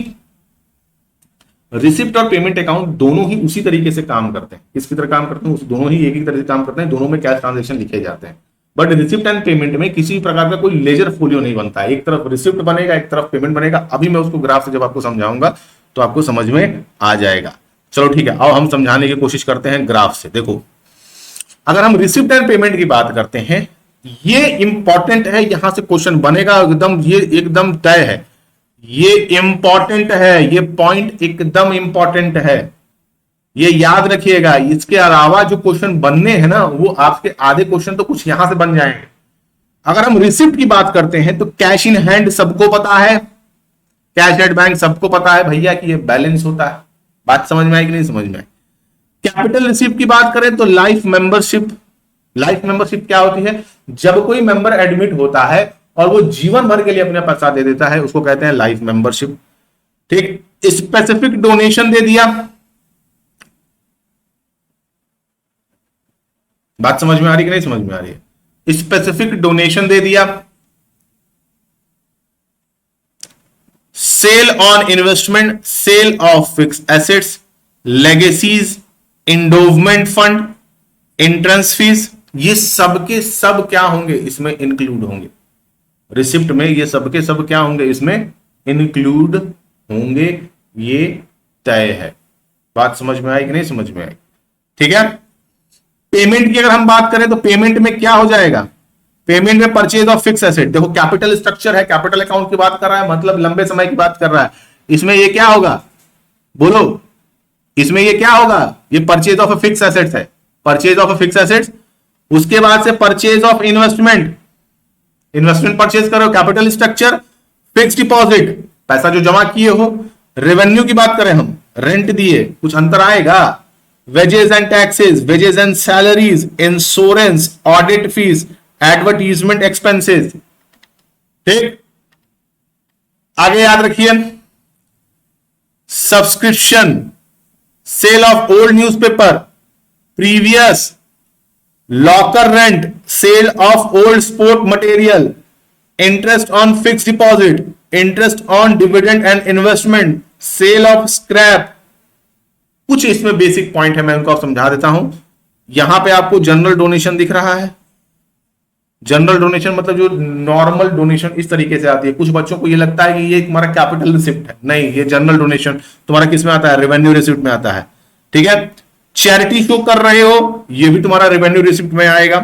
रिसिप्ट और पेमेंट अकाउंट दोनों ही उसी तरीके से काम करते हैं। किसकी तरह काम करते हैं? दोनों ही एक ही तरह से काम करते हैं, दोनों में कैश ट्रांजेक्शन लिखे जाते हैं। बट रिसिप्ट एंड पेमेंट में किसी भी प्रकार का कोई लेजर फोलियो नहीं बनता है। एक तरफ रिसिप्ट बनेगा, एक तरफ पेमेंट बनेगा। अभी मैं उसको ग्राफ से जब आपको समझाऊंगा तो आपको समझ में आ जाएगा। चलो ठीक है, आओ हम समझाने की कोशिश करते हैं ग्राफ से। देखो, अगर हम रिसिप्ट एंड पेमेंट की बात करते हैं, ये इंपॉर्टेंट है, यहां से क्वेश्चन बनेगा एकदम, ये एकदम तय है, ये इंपॉर्टेंट है, ये पॉइंट एकदम इंपॉर्टेंट है, ये याद रखिएगा। इसके अलावा जो क्वेश्चन बनने हैं ना, वो आपके आधे क्वेश्चन तो कुछ यहां से बन जाएंगे। अगर हम रिसिप्ट की बात करते हैं तो कैश इन हैंड सबको पता है, कैश एट बैंक सबको पता है भैया कि ये बैलेंस होता है। बात समझ में आई कि नहीं समझ में आई? कैपिटल रिसिप्ट की बात करें तो लाइफ मेंबरशिप। लाइफ मेंबरशिप क्या होती है? जब कोई मेंबर एडमिट होता है और वो जीवन भर के लिए अपना पैसा दे देता है, उसको कहते हैं लाइफ मेंबरशिप। ठीक, स्पेसिफिक डोनेशन दे दिया। बात समझ में आ रही कि नहीं समझ में आ रही है? स्पेसिफिक डोनेशन दे दिया। Sale on investment, sale of fix assets, legacies, endowment fund, entrance fees, ये सब के सब क्या होंगे? इसमें इंक्लूड होंगे। रिसिप्ट में ये सब के सब क्या होंगे? इसमें इंक्लूड होंगे, ये तय है। बात समझ में आई कि नहीं समझ में आई? ठीक है। पेमेंट की अगर हम बात करें तो पेमेंट में क्या हो जाएगा? पेमेंट में परचेज ऑफ फिक्स एसेट। देखो कैपिटल स्ट्रक्चर है, कैपिटल अकाउंट की बात कर रहा है, मतलब लंबे समय की बात कर रहा है। इसमें ये क्या होगा? बोलो, इसमें ये क्या होगा? ये परचेज ऑफ फिक्स एसेट्स है, परचेज ऑफ फिक्स एसेट्स। उसके बाद से purchase of investment, investment purchase करो, कैपिटल स्ट्रक्चर। फिक्स डिपॉजिट, पैसा जो जमा किए हो। रेवेन्यू की बात करें हम, रेंट दिए, कुछ अंतर आएगा? Wages and taxes, wages and salaries, insurance, audit fees, advertisement expenses. ठीक, आगे याद रखिए, subscription, sale of old newspaper, previous, locker rent, sale of old sport material, interest on fix deposit, interest on dividend and investment, sale of scrap. कुछ इसमें basic point है, मैं उनको आप समझा देता हूं। यहां पे आपको जनरल डोनेशन दिख रहा है। जनरल डोनेशन मतलब जो नॉर्मल डोनेशन इस तरीके से आती है। कुछ बच्चों को ये लगता है कि ये तुम्हारा कैपिटल रिसिप्ट है, नहीं, ये जनरल डोनेशन तुम्हारा किस में आता है, रेवेन्यू रिसिप्ट में आता है। ठीक है, चैरिटी शो कर रहे हो, ये भी तुम्हारा रेवेन्यू रिसिप्ट में आएगा।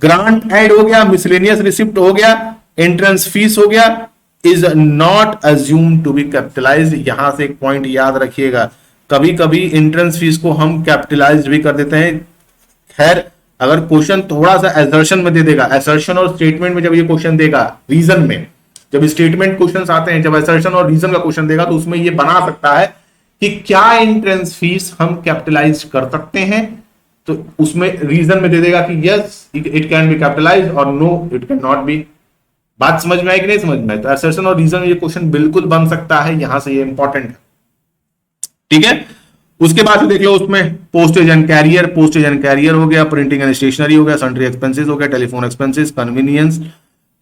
ग्रांट ऐड हो गया, मिसलेनियस रिसिप्ट हो गया, एंट्रेंस फीस हो गया, is not assume to be capitalize. यहां से एक पॉइंट याद रखिएगा, कभी कभी एंट्रेंस फीस को हम कैपिटलाइज भी कर देते हैं। खैर, अगर क्वेश्चन थोड़ा सा एसर्शन में दे देगा, एसर्शन और स्टेटमेंट में जब ये क्वेश्चन देगा, रीजन में जब स्टेटमेंट क्वेश्चंस आते हैं, जब एसर्शन और रीजन का क्वेश्चन देगा, तो उसमें ये बना सकता है कि क्या एंट्रेंस फीस हम कैपिटलाइज कर सकते हैं। तो उसमें रीजन में दे देगा कि yes it can be capitalise और no it can not be. बात समझ में आई कि नहीं समझ में आई? तो एसर्शन और रीजन में ये क्वेश्चन बिल्कुल बन सकता है, यहां से ये इंपॉर्टेंट है। ठीक है, उसके बाद देख लो उसमें postage and carrier, postage and carrier हो गया, प्रिंटिंग एंड स्टेशनरी हो गया, सन्ड्री एक्सपेंसेस हो गया, टेलीफोन एक्सपेंसेस, कन्वीनियंस।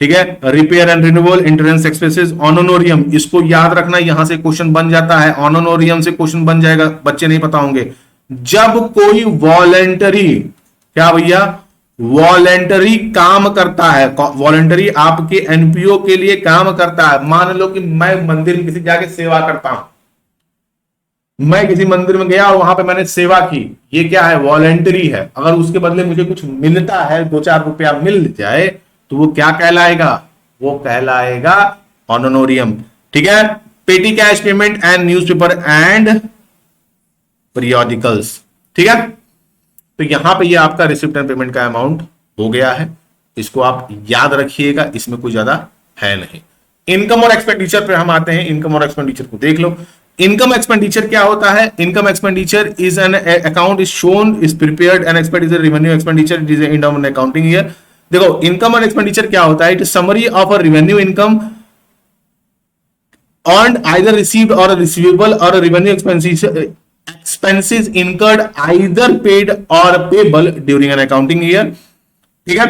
ठीक है, repair and renewal, insurance expenses, honorarium, इसको याद रखना, यहां से क्वेश्चन बन जाता है। ऑनोनोरियम से क्वेश्चन बन जाएगा, बच्चे नहीं पता होंगे। जब कोई वॉलेंटरी, क्या भैया, वॉलेंटरी काम करता है, वॉलेंटरी आपके एनपीओ के लिए काम करता है। मान लो कि मैं मंदिर में किसी जाके सेवा करता हूं, मैं किसी मंदिर में गया और वहां पे मैंने सेवा की, ये क्या है, वॉलेंटरी है। अगर उसके बदले मुझे कुछ मिलता है, 2-4 रुपया मिल जाए, तो वो क्या कहलाएगा, वो कहलाएगा ऑनोनोरियम। ठीक है, पेटी cash payment and newspaper and periodicals. ठीक है, तो यहां पे ये आपका रिसिप्ट एंड पेमेंट का अमाउंट हो गया है, इसको आप याद रखिएगा, इसमें कुछ ज्यादा है नहीं। इनकम और एक्सपेंडिचर पे हम आते हैं, इनकम और एक्सपेंडिचर को देख लो। इनकम एक्सपेंडिचर क्या होता है? Income expenditure is an account is shown, is prepared and expenditure revenue expenditure is in term accounting year. देखो, इनकम और एक्सपेंडिचर क्या होता है? It is summary of a revenue income earned either received or receivable or revenue expenses incurred either paid or payable during an accounting year। ठीक है,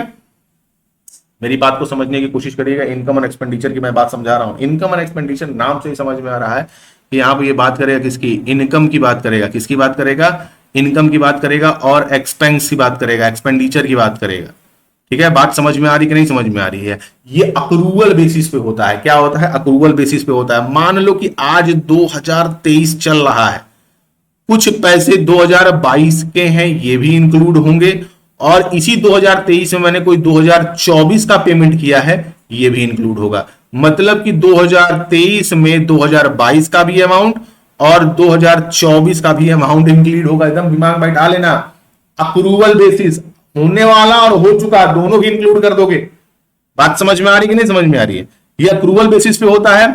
मेरी बात को समझने की कोशिश करिएगा। इनकम और एक्सपेंडिचर की मैं बात समझा रहा हूं। इनकम और एक्सपेंडिचर नाम से ही समझ में आ रहा है कि यहां पर ये बात करेगा किसकी, इनकम की बात करेगा। किसकी बात करेगा? इनकम की बात करेगा, और एक्सपेंस की बात करेगा, एक्सपेंडिचर की बात करेगा। ठीक है, बात समझ में आ रही कि नहीं समझ में आ रही है? ये अक्रूवल बेसिस पे होता है। क्या होता है? अक्रूवल बेसिस पे होता है। मान लो कि आज 2023 चल रहा है, कुछ पैसे 2022 के हैं, ये भी इंक्लूड होंगे, और इसी 2023 में मैंने कोई 2024 का पेमेंट किया है, ये भी इंक्लूड होगा। मतलब कि 2023 में 2022 का भी अमाउंट और 2024 का भी अमाउंट इंक्लूड होगा। एकदम दिमाग बैठा लेना, अक्रूवल बेसिस, होने वाला और हो चुका दोनों भी इंक्लूड कर दोगे। बात समझ में आ रही कि नहीं समझ में आ रही है? ये अक्रूवल बेसिस पे होता है।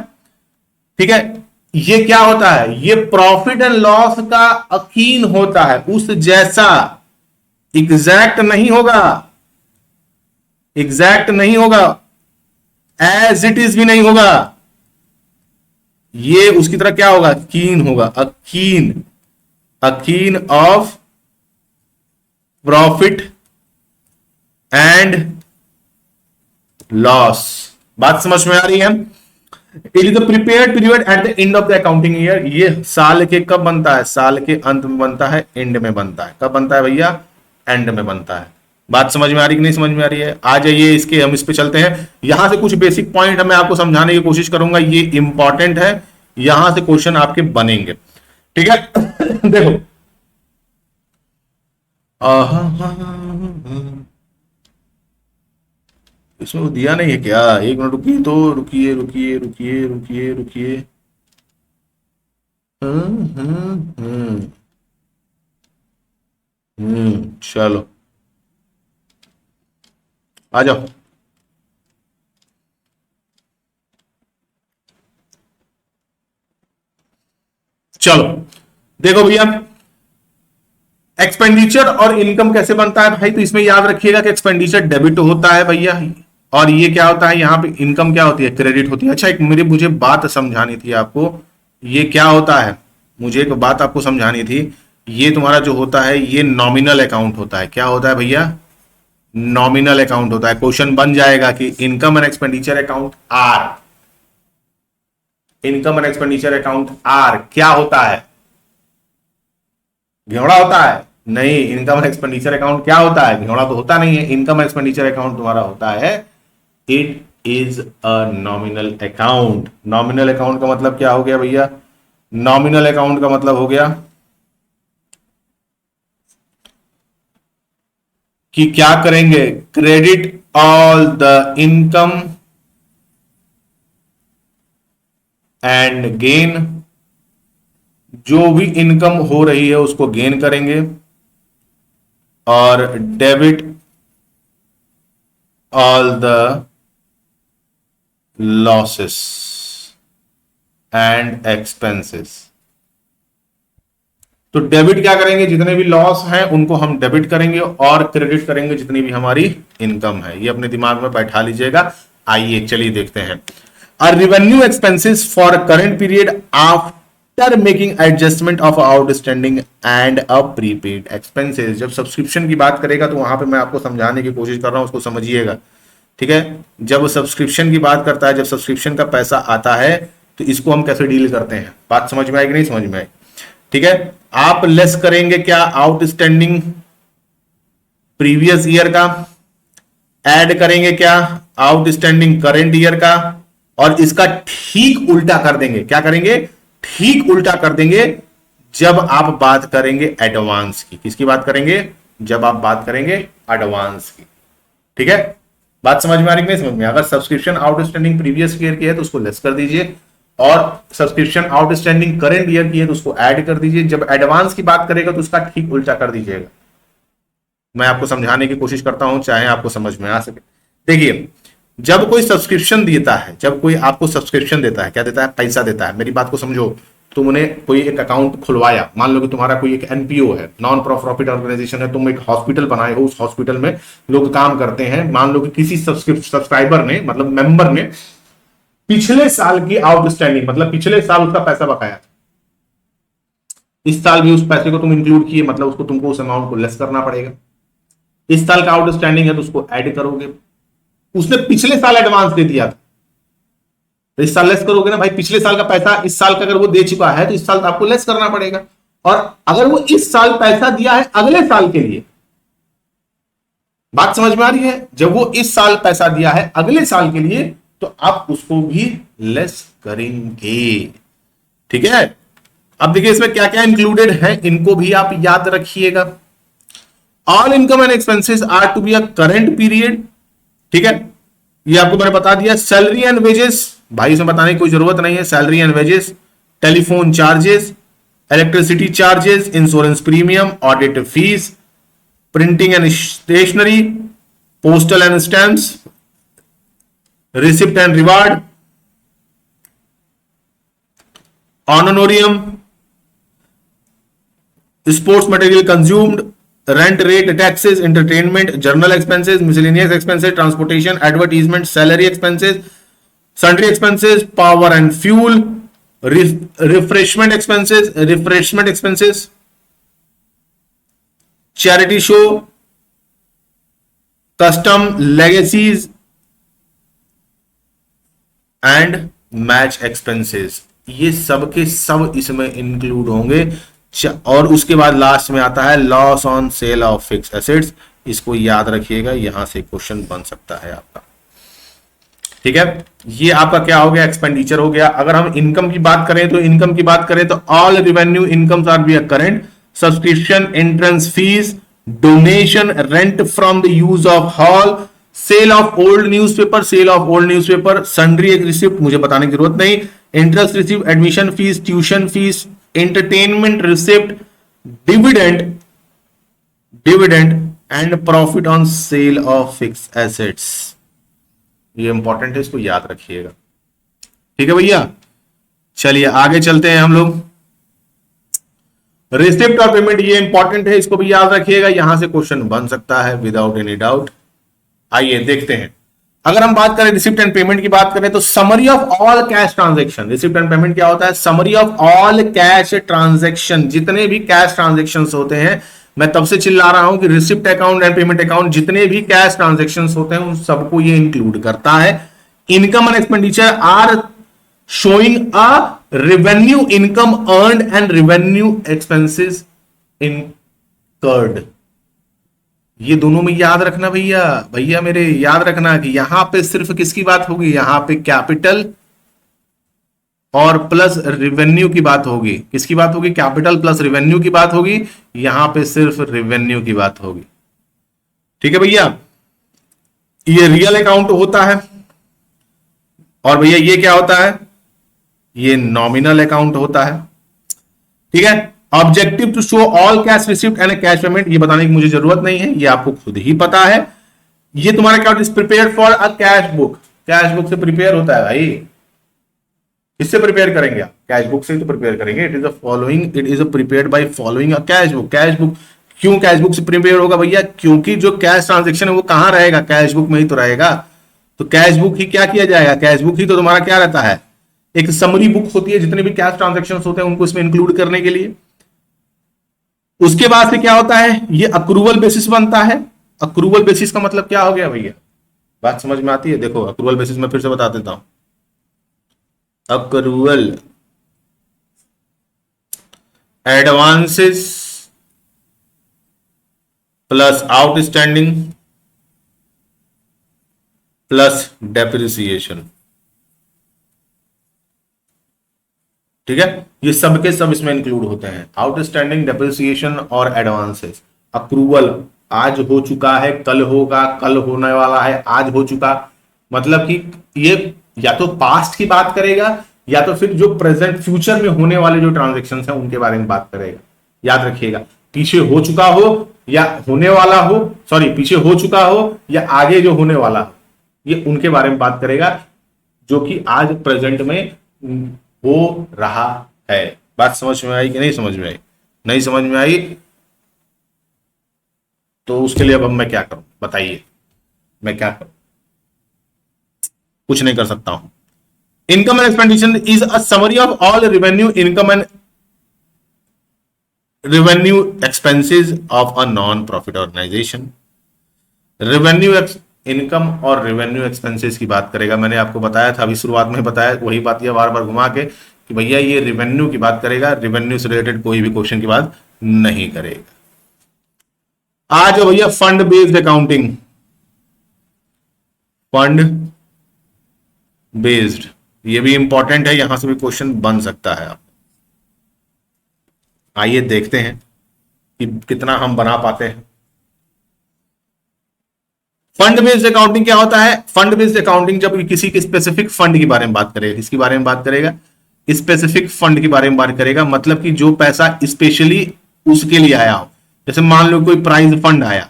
ठीक है, ये क्या होता है? ये प्रॉफिट एंड लॉस का अकीन होता है, उस जैसा। एग्जैक्ट नहीं होगा, एग्जैक्ट नहीं होगा, एज इट इज भी नहीं होगा। ये उसकी तरह क्या होगा? कीन होगा, akin, akin of profit and loss. बात समझ में आ रही है? It is the prepared period eight the end of the accounting year. ये साल के कब बनता है? साल के अंत में बनता है, एंड में बनता है। कब बनता है भैया? एंड में बनता है। बात समझ में आ रही कि नहीं समझ में आ रही है? आ जाइए, इसके हम इस पे चलते हैं। यहां से कुछ बेसिक पॉइंट मैं आपको समझाने की कोशिश करूंगा, ये इंपॉर्टेंट है, यहां से क्वेश्चन आपके बनेंगे। ठीक है देखो, इसमें वो दिया नहीं है क्या? एक मिनट रुकिए, तो रुकिए रुकिए रुकिए रुकिए रुकिए। चलो आ जाओ। चलो देखो भैया, एक्सपेंडिचर और इनकम कैसे बनता है भाई, तो इसमें याद रखिएगा कि एक्सपेंडिचर डेबिट होता है भैया, और ये क्या होता है, यहाँ पे इनकम क्या होती है, क्रेडिट होती है। अच्छा एक मुझे बात समझानी थी आपको, ये क्या होता है, मुझे एक बात आपको समझानी थी। ये तुम्हारा जो होता है ये नॉमिनल अकाउंट होता है। क्या होता है भैया, नॉमिनल अकाउंट होता है। क्वेश्चन बन जाएगा कि income and expenditure account are, income and expenditure account are क्या होता है, घेवड़ा होता है? नहीं, इनकम एंड एक्सपेंडिचर अकाउंट क्या होता है, घेवड़ा तो होता नहीं है। इनकम एक्सपेंडिचर अकाउंट तुम्हारा होता है, it is a nominal account. Nominal account का मतलब क्या हो गया भैया, नॉमिनल अकाउंट का मतलब हो गया कि क्या करेंगे, credit all the income and gain, जो भी इनकम हो रही है उसको गेन करेंगे, और debit all the losses and expenses. तो डेबिट क्या करेंगे, जितने भी लॉस हैं उनको हम डेबिट करेंगे, और क्रेडिट करेंगे जितनी भी हमारी इनकम है। ये अपने दिमाग में बैठा लीजिएगा। आइए चलिए देखते हैं। Revenue expenses for current period after making adjustment of outstanding and a prepaid expenses. जब सब्सक्रिप्शन की बात करेगा तो वहां पे मैं आपको समझाने की कोशिश कर रहा हूं, उसको समझिएगा, ठीक है। जब सब्सक्रिप्शन की बात करता है, जब सब्सक्रिप्शन का पैसा आता है तो इसको हम कैसे डील करते हैं, बात समझ में आएगी नहीं समझ में आई, ठीक है। आप लेस करेंगे क्या, आउटस्टैंडिंग प्रीवियस ईयर का, ऐड करेंगे क्या, आउटस्टैंडिंग करंट ईयर का, और इसका ठीक उल्टा कर देंगे। क्या करेंगे, ठीक उल्टा कर देंगे जब आप बात करेंगे एडवांस की। किसकी बात करेंगे, जब आप बात करेंगे एडवांस की, ठीक है। बात समझ में आ रही नहीं समझ में, अगर सब्सक्रिप्शन आउटस्टैंडिंग प्रीवियस ईयर की है तो उसको लेस कर दीजिए, और सब्सक्रिप्शन आउटस्टैंडिंग करंट ईयर की है तो उसको ऐड कर दीजिए। जब एडवांस की बात करेगा तो उसका ठीक उल्टा कर दीजिएगा। मैं आपको समझाने की कोशिश करता हूं, चाहे आपको समझ में आ सके। देखिए, जब कोई सब्सक्रिप्शन देता है, जब कोई आपको सब्सक्रिप्शन देता है, क्या देता है, पैसा देता है। मेरी बात को समझो, तुमने कोई एक अकाउंट खुलवाया, मान लो कि तुम्हारा कोई एक एनपीओ है, नॉन प्रॉफिट ऑर्गेनाइजेशन है, तुम एक हॉस्पिटल बनाए हो, उस हॉस्पिटल में लोग काम करते हैं। मान लो कि किसी सब्सक्राइबर ने, मतलब मेंबर ने पिछले साल की आउटस्टैंडिंग, मतलब पिछले साल उसका पैसा बकाया, इस साल भी उस पैसे को तुम इंक्लूड किए, मतलब उसको, तुमको उस अमाउंट को लेस करना पड़ेगा। इस साल का आउटस्टैंडिंग है तो उसको ऐड करोगे। उसने पिछले साल एडवांस दे दिया था तो इस साल लेस करोगे ना भाई। पिछले साल का पैसा इस साल का अगर वो दे चुका है तो इस साल तो आपको लेस करना पड़ेगा। और अगर वो इस साल पैसा दिया है अगले साल के लिए, बात समझ में आ रही है, जब वो इस साल पैसा दिया है अगले साल के लिए तो आप उसको भी लेस करेंगे, ठीक है। अब देखिए इसमें क्या क्या इंक्लूडेड है, इनको भी आप याद रखिएगा। All income and expenses are to be a current period, ठीक है, ये आपको मैंने बता दिया। सैलरी एंड वेजेस, भाई इसमें बताने की कोई जरूरत नहीं है। Salary and wages, telephone charges, electricity charges, insurance premium, audit fees, printing and stationery, postal and stamps, receipt and reward, honorarium, sports material consumed, rent rate, taxes, entertainment, general expenses, miscellaneous expenses, transportation, advertisement, salary expenses, sundry expenses, power and fuel, refreshment expenses, charity show, custom, legacies and match expenses, ये सब के सब इसमें include होंगे। और उसके बाद last में आता है loss on sale of fix assets. इसको याद रखिएगा, यहां से क्वेश्चन बन सकता है आपका, ठीक है। ये आपका क्या हो गया, एक्सपेंडिचर हो गया। अगर हम इनकम की बात करें तो इनकम की बात करें तो all revenue incomes are be current, subscription, entrance fees, donation, rent from the use of hall, sale of old newspaper, sale of old newspaper, sundry receipt, मुझे बताने की जरूरत नहीं, interest receipt, admission fees, tuition fees, entertainment receipt, dividend, and profit on sale of fix assets. ये important है, इसको याद रखिएगा, ठीक है भैया। चलिए आगे चलते हैं हम लोग। रिसिप्ट और पेमेंट ये इंपॉर्टेंट है, इसको भी याद रखिएगा, यहां से क्वेश्चन बन सकता है विदाउट एनी डाउट। आइए देखते हैं, अगर हम बात करें रिसिप्ट एंड पेमेंट की बात करें तो summary of all cash transaction, receipt and payment क्या होता है? Summary of all cash transaction, जितने भी कैश ट्रांजैक्शन होते हैं, मैं तब से चिल्ला रहा हूं कि receipt account and payment account जितने भी कैश ट्रांजैक्शन होते हैं उन सबको ये इंक्लूड करता है। Income and expenditure are showing a revenue income earned and revenue expenses incurred. ये दोनों में याद रखना भैया, भैया मेरे याद रखना कि यहां पे सिर्फ किसकी बात होगी? यहां पे कैपिटल और प्लस रेवेन्यू की बात होगी। किसकी बात होगी? कैपिटल प्लस रेवेन्यू की बात होगी। यहां पे सिर्फ रेवेन्यू की बात होगी। ठीक है भैया, ये रियल अकाउंट होता है और भैया ये क्या होता है? ये नॉमिनल अकाउंट होता है। ठीक है, objective to show all cash receipt and cash payment, ये बताने की मुझे जरूरत नहीं है, ये आपको खुद ही पता है। ये तुम्हारा क्या होता है? Prepare for a cash book, cash book से प्रिपेयर होता है भाई। किससे प्रिपेयर करेंगे आप? कैश बुक से तो प्रिपेयर करेंगे। It is a following, it is a prepared by following a cash book. Cash book क्यों कैश बुक से प्रिपेयर होगा भैया? क्योंकि जो कैश ट्रांजेक्शन है वो कहां रहेगा? कैश बुक में ही तो रहेगा। तो कैश बुक ही क्या किया जाएगा? कैश बुक ही तो तुम्हारा क्या रहता है? एक समरी बुक होती है, जितने भी कैश ट्रांजेक्शन होते हैं उनको इसमें इंक्लूड करने के लिए। उसके बाद से क्या होता है? ये अक्रूवल बेसिस बनता है। अक्रूवल बेसिस का मतलब क्या हो गया भैया? बात समझ में आती है? देखो अक्रूवल बेसिस में फिर से बता देता हूं। Accrual advances plus outstanding plus depreciation. ठीक है, ये सब के सब इसमें इंक्लूड होते हैं। आउटस्टैंडिंग, डेप्रिसिएशन और एडवांसेस। अक्रूवल आज हो चुका है, कल होगा, कल होने वाला है, आज हो चुका, मतलब कि ये या तो पास्ट की बात करेगा या तो फिर जो प्रेजेंट फ्यूचर में होने वाले जो ट्रांजेक्शन हैं उनके बारे में बात करेगा। याद रखिएगा, पीछे हो चुका हो या होने वाला हो, सॉरी पीछे हो चुका हो या आगे जो होने वाला हो, ये उनके बारे में बात करेगा जो कि आज प्रेजेंट में हो रहा है। बात समझ में आई कि नहीं समझ में आई? नहीं समझ में आई तो उसके लिए अब मैं क्या करूं बताइए? मैं क्या करूं? कुछ नहीं कर सकता हूं। Income and expenditure is a summary of all revenue income and revenue expenses of a non profit organization. Revenue income और रेवेन्यू एक्सपेंसेस की बात करेगा। मैंने आपको बताया था, अभी शुरुआत में बताया, वही बात ये बार बार घुमा के कि भैया ये रेवेन्यू की बात करेगा, रेवेन्यू से रिलेटेड कोई भी क्वेश्चन की बात नहीं करेगा। आज भैया fund based accounting, fund based, ये भी इंपॉर्टेंट है, यहां से भी क्वेश्चन बन सकता है। आप आइए देखते हैं कि कितना हम बना पाते हैं। फंड बेस्ड अकाउंटिंग क्या होता है? फंड बेस्ड अकाउंटिंग जब किसी के स्पेसिफिक फंड की बारे में बात करेगा, किसके बारे में बात करेगा? स्पेसिफिक फंड के बारे में बात करेगा, मतलब कि जो पैसा स्पेशली उसके लिए आया हो। जैसे मान लो कोई प्राइज फंड आया,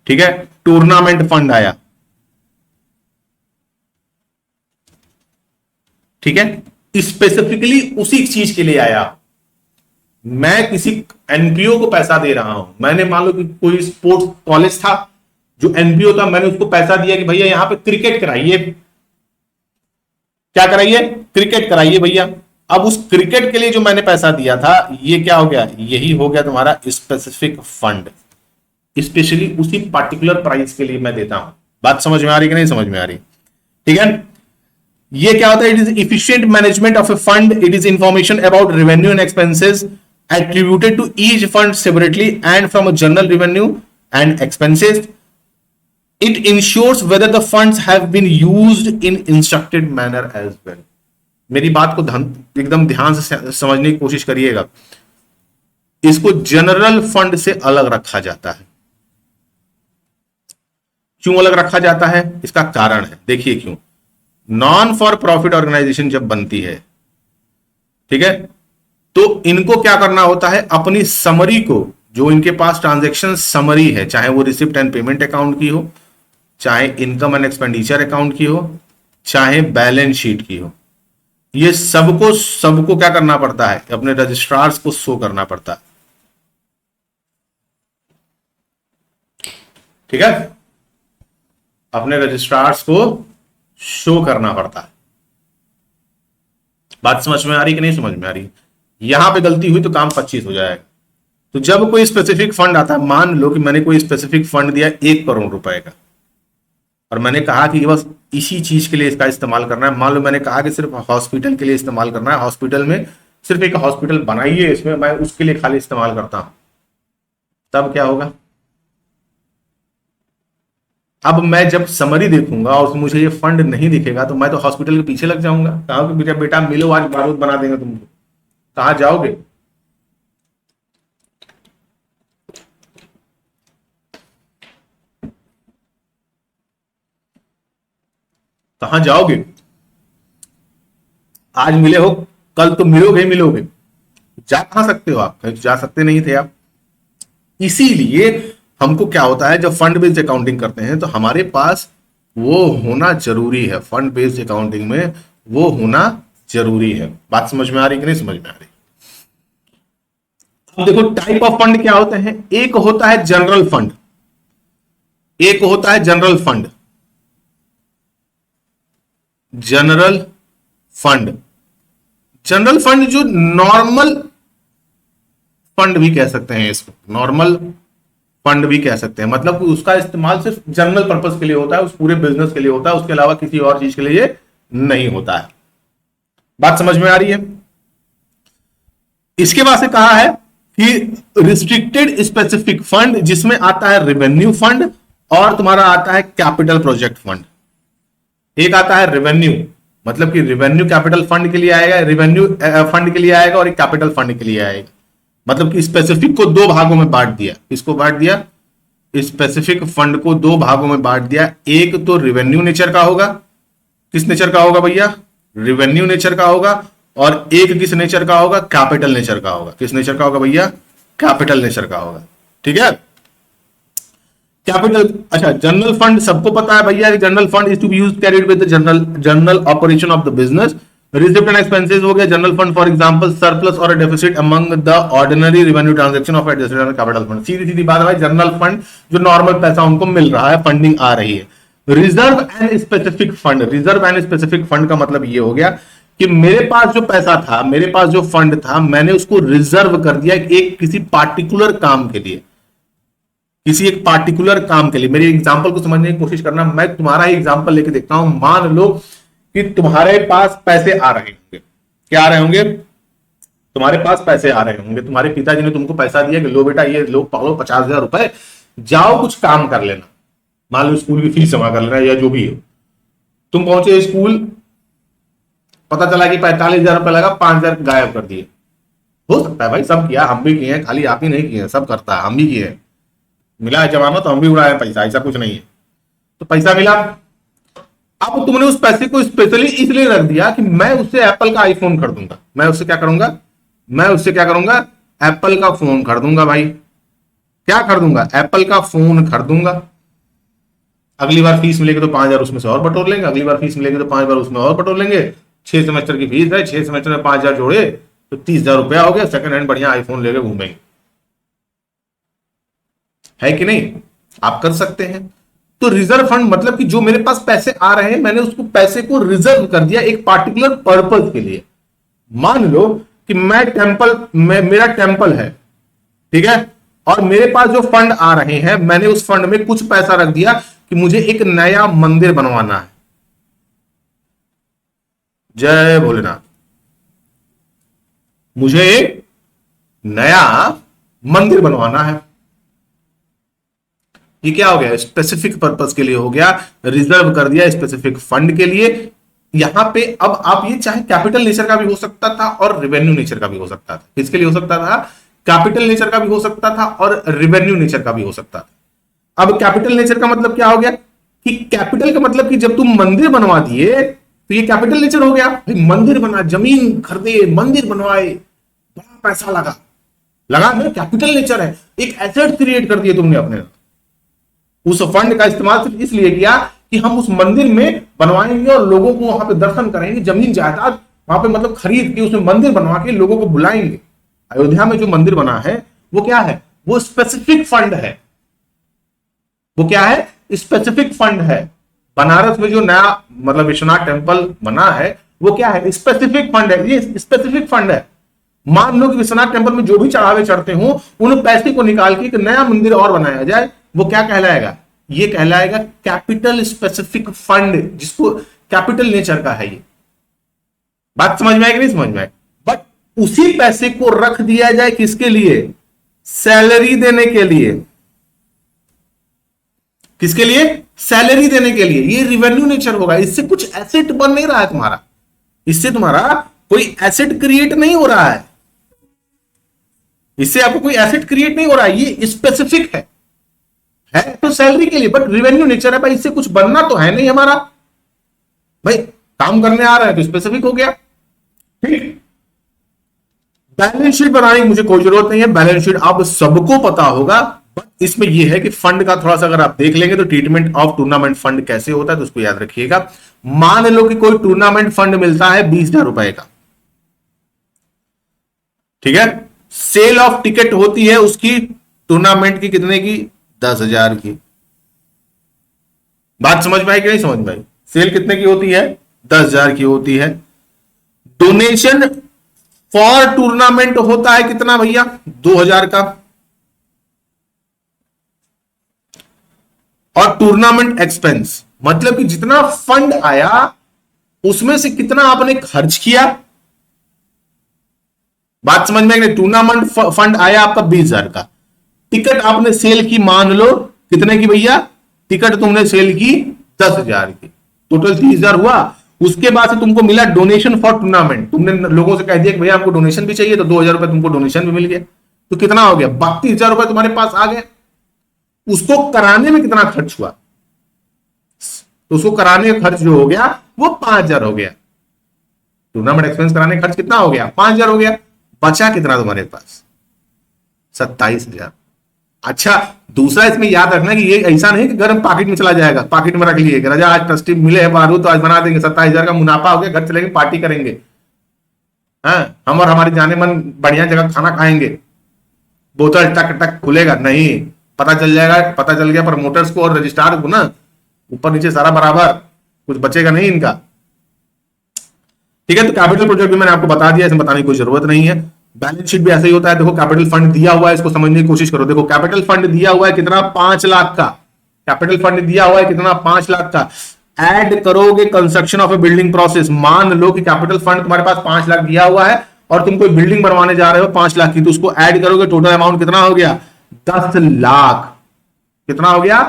ठीक है, टूर्नामेंट फंड आया, ठीक है, स्पेसिफिकली उसी चीज के लिए आया। मैं किसी एनपीओ को पैसा दे रहा हूं, मैंने मान लो कि कोई स्पोर्ट्स कॉलेज था जो एनपीओ था, मैंने उसको पैसा दिया कि भैया यहां पे क्रिकेट कराइए। क्या कराइए? क्रिकेट कराइए भैया। अब उस क्रिकेट के लिए जो मैंने पैसा दिया था, ये क्या हो गया? यही हो गया तुम्हारा स्पेसिफिक फंड। स्पेशली उसी पर्टिकुलर प्राइस के लिए मैं देता हूं। बात समझ में आ रही कि नहीं समझ में आ रही? ठीक है, ये क्या होता है? It is efficient management of A fund. It is information about revenue and expenses attributed to each fund separately and from a general revenue and expenses. It ensures whether the funds have been used in instructed manner as well. मेरी बात को एकदम ध्यान से समझने की कोशिश करिएगा। इसको जनरल फंड से अलग रखा जाता है। क्यों अलग रखा जाता है? इसका कारण है, देखिए क्यों। नॉन फॉर प्रॉफिट ऑर्गेनाइजेशन जब बनती है, ठीक है, तो इनको क्या करना होता है? अपनी समरी को, जो इनके पास ट्रांजैक्शन समरी है, चाहे वो रिसिप्ट एंड पेमेंट अकाउंट की हो, चाहे इनकम एंड एक्सपेंडिचर अकाउंट की हो, चाहे बैलेंस शीट की हो, ये सबको सबको क्या करना पड़ता है, अपने रजिस्ट्रार्स को शो करना पड़ता है। ठीक है, अपने रजिस्ट्रार्स को शो करना पड़ता है। बात समझ में आ रही कि नहीं समझ में आ रही? यहां पे गलती हुई तो काम 25 हो जाएगा। तो जब कोई स्पेसिफिक फंड आता है, मान लो कि मैंने कोई स्पेसिफिक फंड दिया 1 करोड़ रुपए का, और मैंने कहा कि बस इसी चीज के लिए इसका इस्तेमाल करना है। मान लो मैंने कहा कि सिर्फ हॉस्पिटल के लिए इस्तेमाल करना है, हॉस्पिटल में सिर्फ एक हॉस्पिटल बनाइए, इसमें मैं उसके लिए खाली इस्तेमाल करता हूं, तब क्या होगा? अब मैं जब समरी देखूंगा और मुझे ये फंड नहीं दिखेगा तो मैं तो हॉस्पिटल के पीछे लग जाऊंगा, कहा कि बेटा बेटा मिलो, आज बारूद बना देंगे तुमको। कहां जाओगे? कहां जाओगे? आज मिले हो, कल तो मिलोगे ही मिलोगे। जा कहां सकते हो आप? कहीं तो जा सकते नहीं थे आप। इसीलिए हमको क्या होता है, जब फंड बेस्ड अकाउंटिंग करते हैं तो हमारे पास वो होना जरूरी है, फंड बेस्ड अकाउंटिंग में वो होना जरूरी है। बात समझ में आ रही कि नहीं समझ में आ रही? अब देखो टाइप ऑफ फंड क्या होते हैं। एक होता है जनरल फंड, एक होता है general fund, general fund. General fund जो नॉर्मल फंड भी कह सकते हैं इसको, नॉर्मल फंड भी कह सकते हैं, मतलब उसका इस्तेमाल सिर्फ जनरल पर्पस के लिए होता है, उस पूरे बिजनेस के लिए होता है, उसके अलावा किसी और चीज के लिए नहीं होता है। बात समझ में आ रही है? इसके बाद से कहा है कि रिस्ट्रिक्टेड स्पेसिफिक फंड, जिसमें आता है रेवेन्यू फंड और तुम्हारा आता है कैपिटल प्रोजेक्ट फंड। एक आता है रेवेन्यू, मतलब कि रेवेन्यू कैपिटल फंड के लिए आएगा, रेवेन्यू फंड के लिए आएगा, और एक कैपिटल फंड के लिए आएगा। मतलब कि स्पेसिफिक को 2 भागों में बांट दिया। किसको बांट दिया? स्पेसिफिक फंड को 2 भागों में बांट दिया। एक तो रेवेन्यू नेचर का होगा, किस नेचर का होगा भैया? रेवेन्यू नेचर का होगा। और एक किस नेचर का होगा? कैपिटल नेचर का होगा। किस नेचर का होगा भैया? कैपिटल नेचर का होगा। ठीक है, कैपिटल। अच्छा, जनरल फंड सबको पता है भैया, general fund is to be used carried with the general operation of the business. Receipt and expenses हो गया general fund, for example surplus और deficit among the ordinary revenue transaction of adjusted capital fund. सीधी सीधी बात है भाई, general fund जो normal पैसा उनको मिल रहा है, फंडिंग आ रही है। Reserve and specific fund, reserve and specific fund का मतलब ये हो गया कि मेरे पास जो पैसा था, मेरे पास जो फंड था, मैंने उसको रिजर्व कर दिया एक किसी पार्टिकुलर काम के लिए, किसी एक पार्टिकुलर काम के लिए। मेरी एग्जांपल को समझने की कोशिश करना, मैं तुम्हारा ही एग्जांपल लेके देखता हूं। मान लो कि तुम्हारे पास पैसे आ रहे होंगे, क्या आ रहे होंगे? तुम्हारे पास पैसे आ रहे होंगे, तुम्हारे पिताजी ने तुमको पैसा दिया कि लो बेटा ये लो पकड़ो 50,000 रुपए, जाओ कुछ काम कर लेना। मान लो स्कूल की फीस जमा कर लेना या जो भी हो। तुम पहुंचे स्कूल, पता चला कि 45,000 रुपए लगा, 5,000 गायब कर दिए। हो सकता है भाई, सब किया, हम भी किए हैं, खाली आप ही नहीं किए, सब करता है, हम भी किए हैं। मिला है जमाना तो हम भी उड़ाए पैसा, ऐसा कुछ नहीं है। तो पैसा मिला, अब तुमने उस पैसे को स्पेशली इसलिए रख दिया कि मैं उससे एप्पल का आईफोन खरीदूंगा। मैं उससे क्या करूंगा? मैं उससे क्या करूंगा? एप्पल का फोन खरीदूंगा भाई। क्या खरीदूंगा? एप्पल का फोन खरीदूंगा। अगली बार फीस मिलेगी तो 5,000 उसमें से और बटोर लेंगे, अगली बार फीस मिलेगी तो 5 बार उसमें और बटोर लेंगे। 6 सेमेस्टर की फीस है, 6 सेमेस्टर में 5,000 जोड़े तो 30,000 रुपया हो गया, सेकंड हैंड बढ़िया आईफोन लेके घूमेंगे। है कि नहीं? आप कर सकते हैं। तो रिजर्व फंड मतलब कि जो मेरे पास पैसे आ रहे हैं, मैंने उसको पैसे को रिजर्व कर दिया एक पार्टिकुलर पर्पज के लिए। मान लो कि मेरा टेम्पल है, ठीक है, और मेरे पास जो फंड आ रहे हैं, मैंने उस फंड में कुछ पैसा रख दिया कि मुझे एक नया मंदिर बनवाना है। जय भोलेनाथ। मुझे एक नया मंदिर बनवाना है। ये क्या हो गया? स्पेसिफिक पर्पस के लिए हो गया, रिजर्व कर दिया स्पेसिफिक फंड के लिए। यहां पे अब आप ये चाहे कैपिटल नेचर का भी हो सकता था और रेवेन्यू नेचर का भी हो सकता था। किसके लिए हो सकता था? कैपिटल नेचर का भी हो सकता था और रेवेन्यू नेचर का भी हो सकता था। अब कैपिटल नेचर का मतलब क्या हो गया कि कैपिटल का मतलब कि जब तुम मंदिर बनवा दिए तो ये कैपिटल नेचर हो गया। मंदिर बना, जमीन खरीदे, मंदिर बनवाए, बड़ा पैसा लगा ना, कैपिटल नेचर है। एक एसेट क्रिएट कर दिए तुमने अपने। उस फंड का इस्तेमाल सिर्फ इसलिए किया कि हम उस मंदिर में बनवाएंगे और लोगों को वहां पे दर्शन करेंगे, जमीन जायदाद वहां पे मतलब खरीद के उसमें मंदिर बनवा के लोगों को बुलाएंगे। अयोध्या में जो मंदिर बना है वो क्या है, वो स्पेसिफिक फंड है। वो क्या है, स्पेसिफिक फंड है। बनारस में जो नया मतलब विश्वनाथ टेम्पल बना है वो क्या है, स्पेसिफिक फंड है। ये स्पेसिफिक फंड है। मान लो कि विश्वनाथ टेम्पल में जो भी चढ़ावे चढ़ते हो उन पैसे को निकाल के एक नया मंदिर और बनाया जाए, वो क्या कहलाएगा, ये कहलाएगा कैपिटल स्पेसिफिक फंड, जिसको कैपिटल नेचर का है ये। बात समझ में आएगी नहीं समझ में आए। बट उसी पैसे को रख दिया जाए किसके लिए, सैलरी देने के लिए। किसके लिए, सैलरी देने के लिए। ये रिवेन्यू नेचर होगा। इससे कुछ एसेट बन नहीं रहा है तुम्हारा, इससे तुम्हारा कोई एसेट क्रिएट नहीं हो रहा है, इससे आपको कोई एसेट क्रिएट नहीं हो रहा है। ये स्पेसिफिक है तो सैलरी के लिए, बट रिवेन्यू नेचर है भाई, इससे कुछ बनना तो है नहीं हमारा भाई, काम करने आ रहा है तो स्पेसिफिक हो गया। ठीक, बैलेंस शीट बनाने की मुझे कोई जरूरत नहीं है, बैलेंस शीट आप सबको पता होगा। बट इसमें यह है कि फंड का थोड़ा सा अगर आप देख लेंगे तो ट्रीटमेंट ऑफ टूर्नामेंट फंड कैसे होता है तो उसको याद रखिएगा। मान लो कि कोई टूर्नामेंट फंड मिलता है 20,000 रुपए का, ठीक है। सेल ऑफ टिकट होती है उसकी टूर्नामेंट की कितने की, 10,000 की। बात समझ में आई कि नहीं समझ में आई। सेल कितने की होती है, 10,000 की होती है। डोनेशन फॉर टूर्नामेंट होता है कितना भैया, 2,000 का। और टूर्नामेंट एक्सपेंस मतलब कि जितना फंड आया उसमें से कितना आपने खर्च किया। बात समझ में आई। टूर्नामेंट फंड आया आपका 20,000 का, टिकट आपने सेल की मान लो कितने की भैया, टिकट तुमने सेल की 10,000 की, टोटल 30,000 हुआ। उसके बाद से तुमको मिला डोनेशन फॉर टूर्नामेंट, तुमने लोगों से कह दिया कि भैया हमको डोनेशन भी चाहिए, तो 2,000 रुपए तुमको डोनेशन भी मिल गया, तो कितना हो गया, 32,000 रुपए तुम्हारे पास आ गए। उसको कराने में कितना खर्च हुआ, तो उसको कराने का खर्च जो हो गया वो 5,000 हो गया। टूर्नामेंट एक्सपेंस कराने का खर्च कितना हो गया, 5,000 हो गया। बचा कितना तुम्हारे पास, 27,000। अच्छा, दूसरा इसमें याद रखना कि ये ऐसा नहीं कि गर्म पॉकेट में चला जाएगा, पॉकेट में रख लिए कि राजा आज ट्रस्टी मिले हैं बारू तो आज बना देंगे, 27,000 का मुनाफा हो गया, घर चलेंगे पार्टी करेंगे, हाँ हम और हमारी जाने मन बढ़िया जगह खाना खाएंगे, बोतल टक टक खुलेगा नहीं। पता चल जाएगा, पता चल गया प्रमोटर्स को और रजिस्ट्रार को ना, ऊपर नीचे सारा बराबर, कुछ बचेगा नहीं इनका। ठीक है, तो कैपिटल प्रोजेक्ट भी मैंने आपको बता दिया, इसमें बताने की कोई जरूरत नहीं है। बैलेंस शीट भी ऐसा ही होता है। देखो कैपिटल फंड दिया हुआ है, इसको समझने की कोशिश करो। देखो कैपिटल फंड दिया हुआ है कितना, 5 लाख का। कैपिटल फंड दिया हुआ है कितना, 5 लाख का। ऐड करोगे construction of A building process, मान लो कि कैपिटल फंड तुम्हारे पास 5 लाख दिया हुआ है और तुम कोई बिल्डिंग बनवाने जा रहे हो 5 लाख की, तो उसको ऐड करोगे, टोटल अमाउंट कितना हो गया, 10 लाख। कितना हो गया,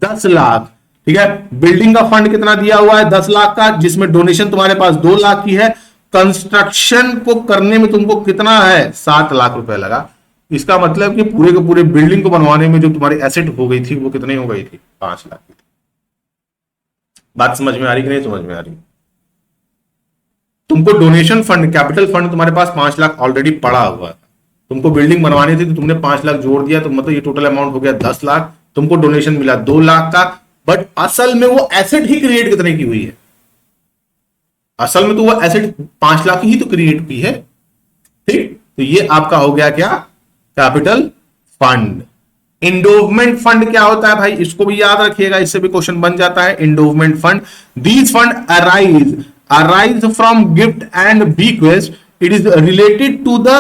10 लाख। ठीक है, बिल्डिंग का फंड कितना दिया हुआ है, 10 लाख का, जिसमें डोनेशन तुम्हारे पास 2 लाख की है। कंस्ट्रक्शन को करने में तुमको कितना है, 7 लाख रुपए लगा। इसका मतलब कि पूरे के पूरे बिल्डिंग को बनवाने में जो तुम्हारी एसेट हो गई थी वो कितनी हो गई थी, 5 लाख की। बात समझ में आ रही कि नहीं समझ में आ रही। तुमको डोनेशन फंड, कैपिटल फंड तुम्हारे पास 5 लाख ऑलरेडी पड़ा हुआ है, तुमको बिल्डिंग बनवानी थी तो तुमने 5 लाख जोड़ दिया, तो मतलब ये टोटल अमाउंट हो गया 10 लाख। तुमको डोनेशन मिला 2 लाख का, बट असल में वो एसेट ही क्रिएट कितने की हुई है, असल में तो वो एसेट 5 लाख ही तो क्रिएट हुई है। ठीक, तो ये आपका हो गया क्या, कैपिटल फंड। इंडोवमेंट फंड क्या होता है भाई, इसको भी याद रखिएगा, इससे भी क्वेश्चन बन जाता है। Endowment fund, these fund arise from gift and bequest. It is related to the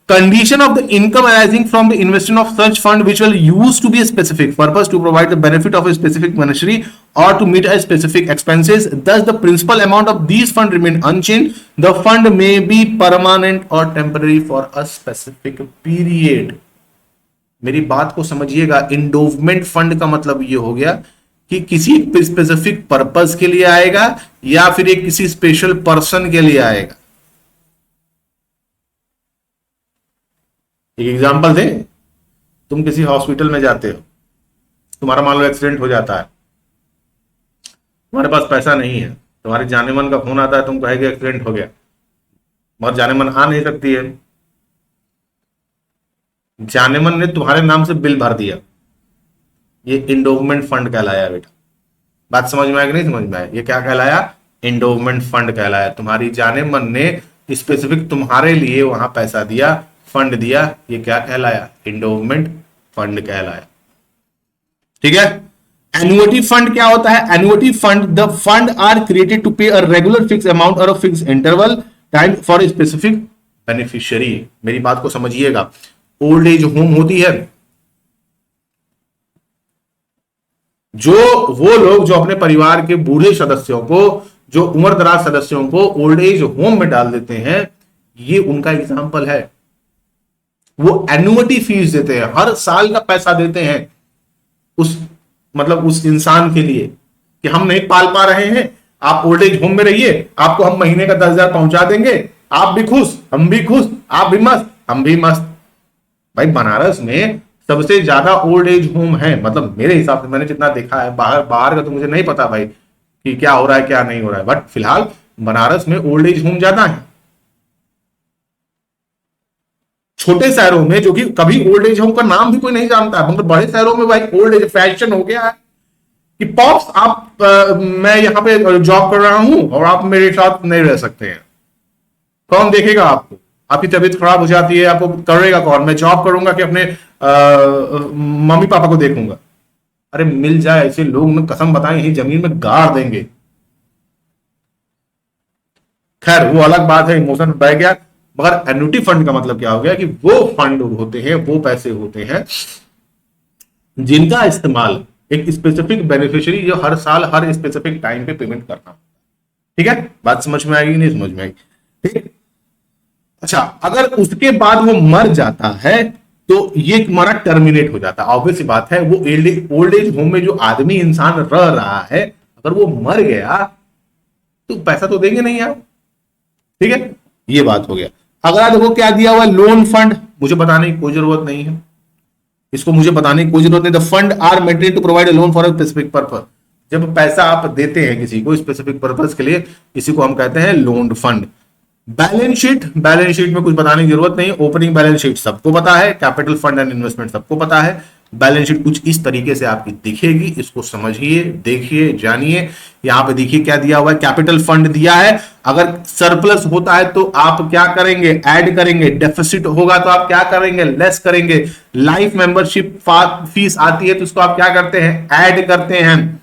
condition of the income arising from the investment of such fund, which will use to be a specific purpose to provide the benefit of a specific beneficiary or to meet a specific expenses. Thus the principal amount of these fund remain unchanged. The fund may be permanent or temporary for a specific period. मेरी बात को समझिएगा। Endowment fund का मतलब ये हो गया कि किसी स्पेसिफिक पर्पस के लिए आएगा या फिर एक किसी स्पेशल पर्सन के लिए आएगा। एक एग्जांपल दें, तुम किसी हॉस्पिटल में जाते हो, तुम्हारा मान लो एक्सीडेंट हो जाता है, तुम्हारे पास पैसा नहीं है, तुम्हारे जाने मन का फोन आता है, तुम कहेगे एक्सीडेंट हो गया, मगर जाने मन आ नहीं सकती है, जाने मन ने तुम्हारे नाम से बिल भर दिया, ये इंडोवमेंट फंड कहलाया बेटा। बात समझ में आया कि नहीं समझ में आया, ये क्या कहलाया, एंडोवमेंट फंड कहलाया। तुम्हारी जाने मन ने स्पेसिफिक तुम्हारे लिए वहां पैसा दिया, फंड दिया, ये क्या कहलाया? एंडोवमेंट फंड कहलाया। ठीक है। एन्युटी फंड क्या होता है? Annuity fund, the fund are created to pay a regular fix amount और a fix interval time for a specific beneficiary. मेरी बात को समझिएगा। ओल्ड एज होम होती है, जो वो लोग जो अपने परिवार के बूढ़े सदस्यों को, जो उम्र दराज सदस्यों को ओल्ड एज होम में डाल देते हैं, ये उनका एग्जाम्पल है। वो एन्युटी फीस देते हैं, हर साल का पैसा देते हैं उस मतलब उस इंसान के लिए कि हम नहीं पाल पा रहे हैं, आप ओल्ड एज होम में रहिए, आपको हम महीने का 10,000 पहुंचा देंगे, आप भी खुश, हम भी खुश, आप भी मस्त, हम भी मस्त। भाई बनारस में सबसे ज्यादा ओल्ड एज होम है, मतलब मेरे हिसाब से, मैंने जितना देखा है, बाहर का तो मुझे नहीं पता भाई कि क्या हो रहा है क्या नहीं हो रहा है, बट फिलहाल बनारस में ओल्ड एज होम ज्यादा है। छोटे शहरों में जो कि कभी ओल्ड एज होम का नाम भी कोई नहीं जानता है, मतलब बड़े शहरों में भाई ओल्ड एज फैशन हो गया है कि पॉप्स आप मैं यहां पे जॉब कर रहा हूं और आप मेरे साथ नहीं रह सकते हैं, कौन देखेगा आपको? आपकी तबीयत खराब हो जाती है, आपको करेगा कौन? मैं जॉब करूंगा कि अपने मम्मी पापा को देखूंगा? अरे मिल जाए ऐसे लोग, मैं कसम बताएं यही जमीन में गाड़ देंगे। खैर वो अलग बात है, इमोशन बह गया। मगर एन्युटी फंड का मतलब क्या हो गया कि वो फंड होते हैं, वो पैसे होते हैं जिनका इस्तेमाल एक स्पेसिफिक बेनिफिशियरी जो हर साल हर स्पेसिफिक टाइम पे पेमेंट करना। ठीक है, बात समझ में आएगी नहीं समझ में आएगी? ठीक। अच्छा, अगर उसके बाद वो मर जाता है तो ये हमारा टर्मिनेट हो जाता है। ऑब्वियस सी बात है, वो ओल्ड एज होम में जो आदमी इंसान रह रहा है, अगर वो मर गया तो पैसा तो देंगे नहीं यार। ठीक है, ये बात हो गया। अगला देखो क्या दिया हुआ है, लोन फंड। मुझे बताने की कोई जरूरत नहीं है, इसको मुझे बताने की कोई जरूरत नहीं। The fund are maintain to provide loan for a specific purpose. जब पैसा आप देते हैं किसी को स्पेसिफिक पर्पस के लिए, इसी को हम कहते हैं loan fund. Balance sheet, balance sheet में कुछ बताने की जरूरत नहीं। ओपनिंग बैलेंस शीट सबको पता है, कैपिटल फंड एंड इन्वेस्टमेंट सबको पता है। बैलेंस शीट कुछ इस तरीके से आपकी दिखेगी, इसको समझिए, देखिए, जानिए। यहां पे देखिए क्या दिया हुआ है, कैपिटल फंड दिया है। अगर सरप्लस होता है तो आप क्या करेंगे? ऐड करेंगे। डेफिसिट होगा तो आप क्या करेंगे? लेस करेंगे। लाइफ मेंबरशिप फीस आती है तो उसको आप क्या करते हैं? ऐड करते हैं।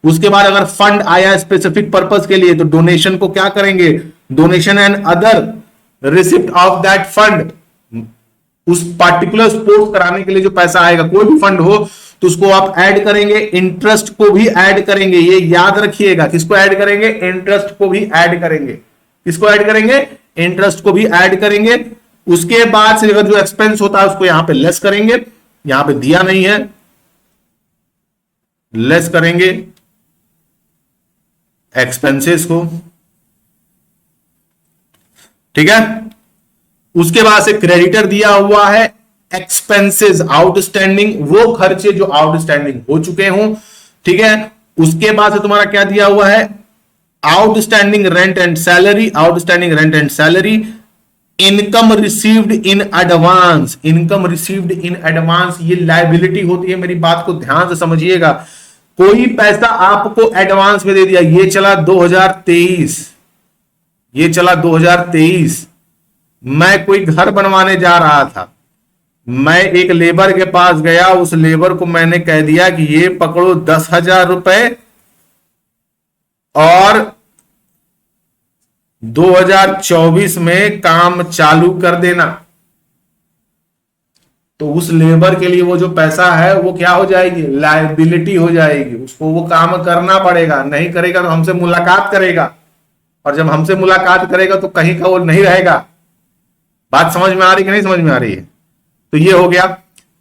उसके बाद अगर फंड आया स्पेसिफिक पर्पस के लिए तो डोनेशन को क्या करेंगे? Donation and other receipt of that fund, उस पार्टिकुलर स्पोर्ट्स कराने के लिए जो पैसा आएगा, कोई भी फंड हो तो उसको आप ऐड करेंगे। इंटरेस्ट को भी ऐड करेंगे, ये याद रखिएगा। किसको ऐड करेंगे? इंटरेस्ट को भी ऐड करेंगे। किसको ऐड करेंगे? इंटरेस्ट को भी ऐड करेंगे। उसके बाद से अगर जो एक्सपेंस होता है उसको यहां पे लेस करेंगे। यहां पे दिया नहीं है, लेस करेंगे एक्सपेंसेस को। ठीक है, उसके बाद से क्रेडिटर दिया हुआ है एक्सपेंसेस आउटस्टैंडिंग, वो खर्चे जो आउटस्टैंडिंग हो चुके हों। ठीक है, उसके बाद से तुम्हारा क्या दिया हुआ है? Outstanding rent and salary, outstanding rent and salary. Income received in advance, income received in advance ये लायबिलिटी होती है। मेरी बात को ध्यान से समझिएगा। कोई पैसा आपको एडवांस में दे दिया, ये चला 2023, ये चला 2023। मैं कोई घर बनवाने जा रहा था, मैं एक लेबर के पास गया, उस लेबर को मैंने कह दिया कि ये पकड़ो 10,000 रुपए और 2024 में काम चालू कर देना। तो उस लेबर के लिए वो जो पैसा है वो क्या हो जाएगी? लायबिलिटी हो जाएगी। उसको वो काम करना पड़ेगा, नहीं करेगा तो हमसे मुलाकात करेगा, और जब हमसे मुलाकात करेगा तो कहीं का वो नहीं रहेगा। बात समझ में आ रही कि नहीं समझ में आ रही है? तो ये हो गया।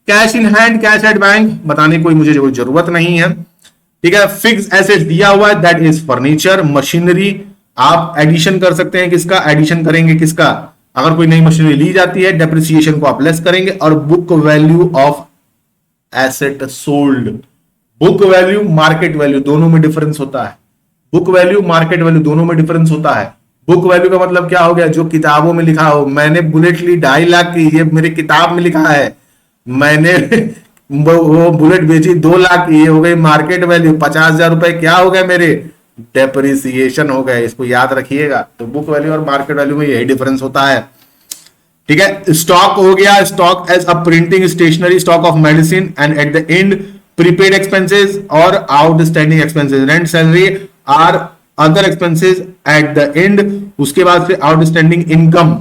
Cash in hand, cash at bank, बताने की कोई मुझे कोई जरूरत नहीं है। ठीक है, फिक्स एसेट दिया हुआ है, दैट इज फर्नीचर, मशीनरी। आप एडिशन कर सकते हैं, किसका एडिशन करेंगे? किसका? अगर कोई नई मशीनरी ली जाती है, डेप्रिसिएशन को आप लेस करेंगे। और book value of asset sold, book value market value दोनों में डिफरेंस होता है। बुक वैल्यू मार्केट वैल्यू दोनों में डिफरेंस होता है। बुक वैल्यू का मतलब क्या हो गया? जो किताबों में लिखा हो, मैंने बुलेट ली 2.5 लाख की, ये मेरी किताब में लिखा है। मैंने वो बुलेट बेची 2 लाख की, ये हो गई मार्केट वैल्यू। 50,000 रुपए क्या हो गए मेरे? डेप्रिसिएशन हो गए, इसको याद रखिएगा। तो बुक वैल्यू और मार्केट वैल्यू में यही डिफरेंस होता है। ठीक है, स्टॉक हो गया, stock as a printing stationery, stock of medicine, and at the end prepaid expenses और outstanding expenses, rent, salary are other expenses at the end. उसके बाद से आउटस्टैंडिंग इनकम,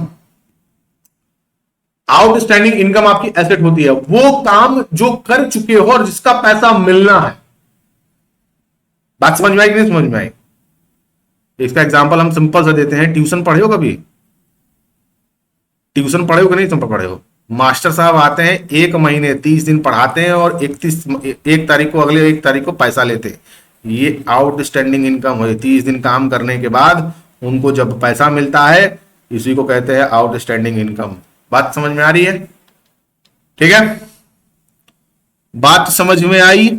आउटस्टैंडिंग इनकम आपकी एसेट होती है, वो काम जो कर चुके हो और जिसका पैसा मिलना है। बात समझ में आई कि नहीं समझ में आई? इसका एग्जांपल हम सिंपल से देते हैं। ट्यूशन पढ़े हो कभी? ट्यूशन पढ़े हो कि नहीं पढ़े हो? मास्टर साहब आते हैं, 1 महीने 30 दिन पढ़ाते हैं और 1 तारीख को, अगले 1 तारीख को पैसा लेते हैं। ये आउटस्टैंडिंग इनकम हो। 30 दिन काम करने के बाद उनको जब पैसा मिलता है, इसी को कहते हैं आउटस्टैंडिंग इनकम। बात समझ में आ रही है? ठीक है, बात समझ में आई?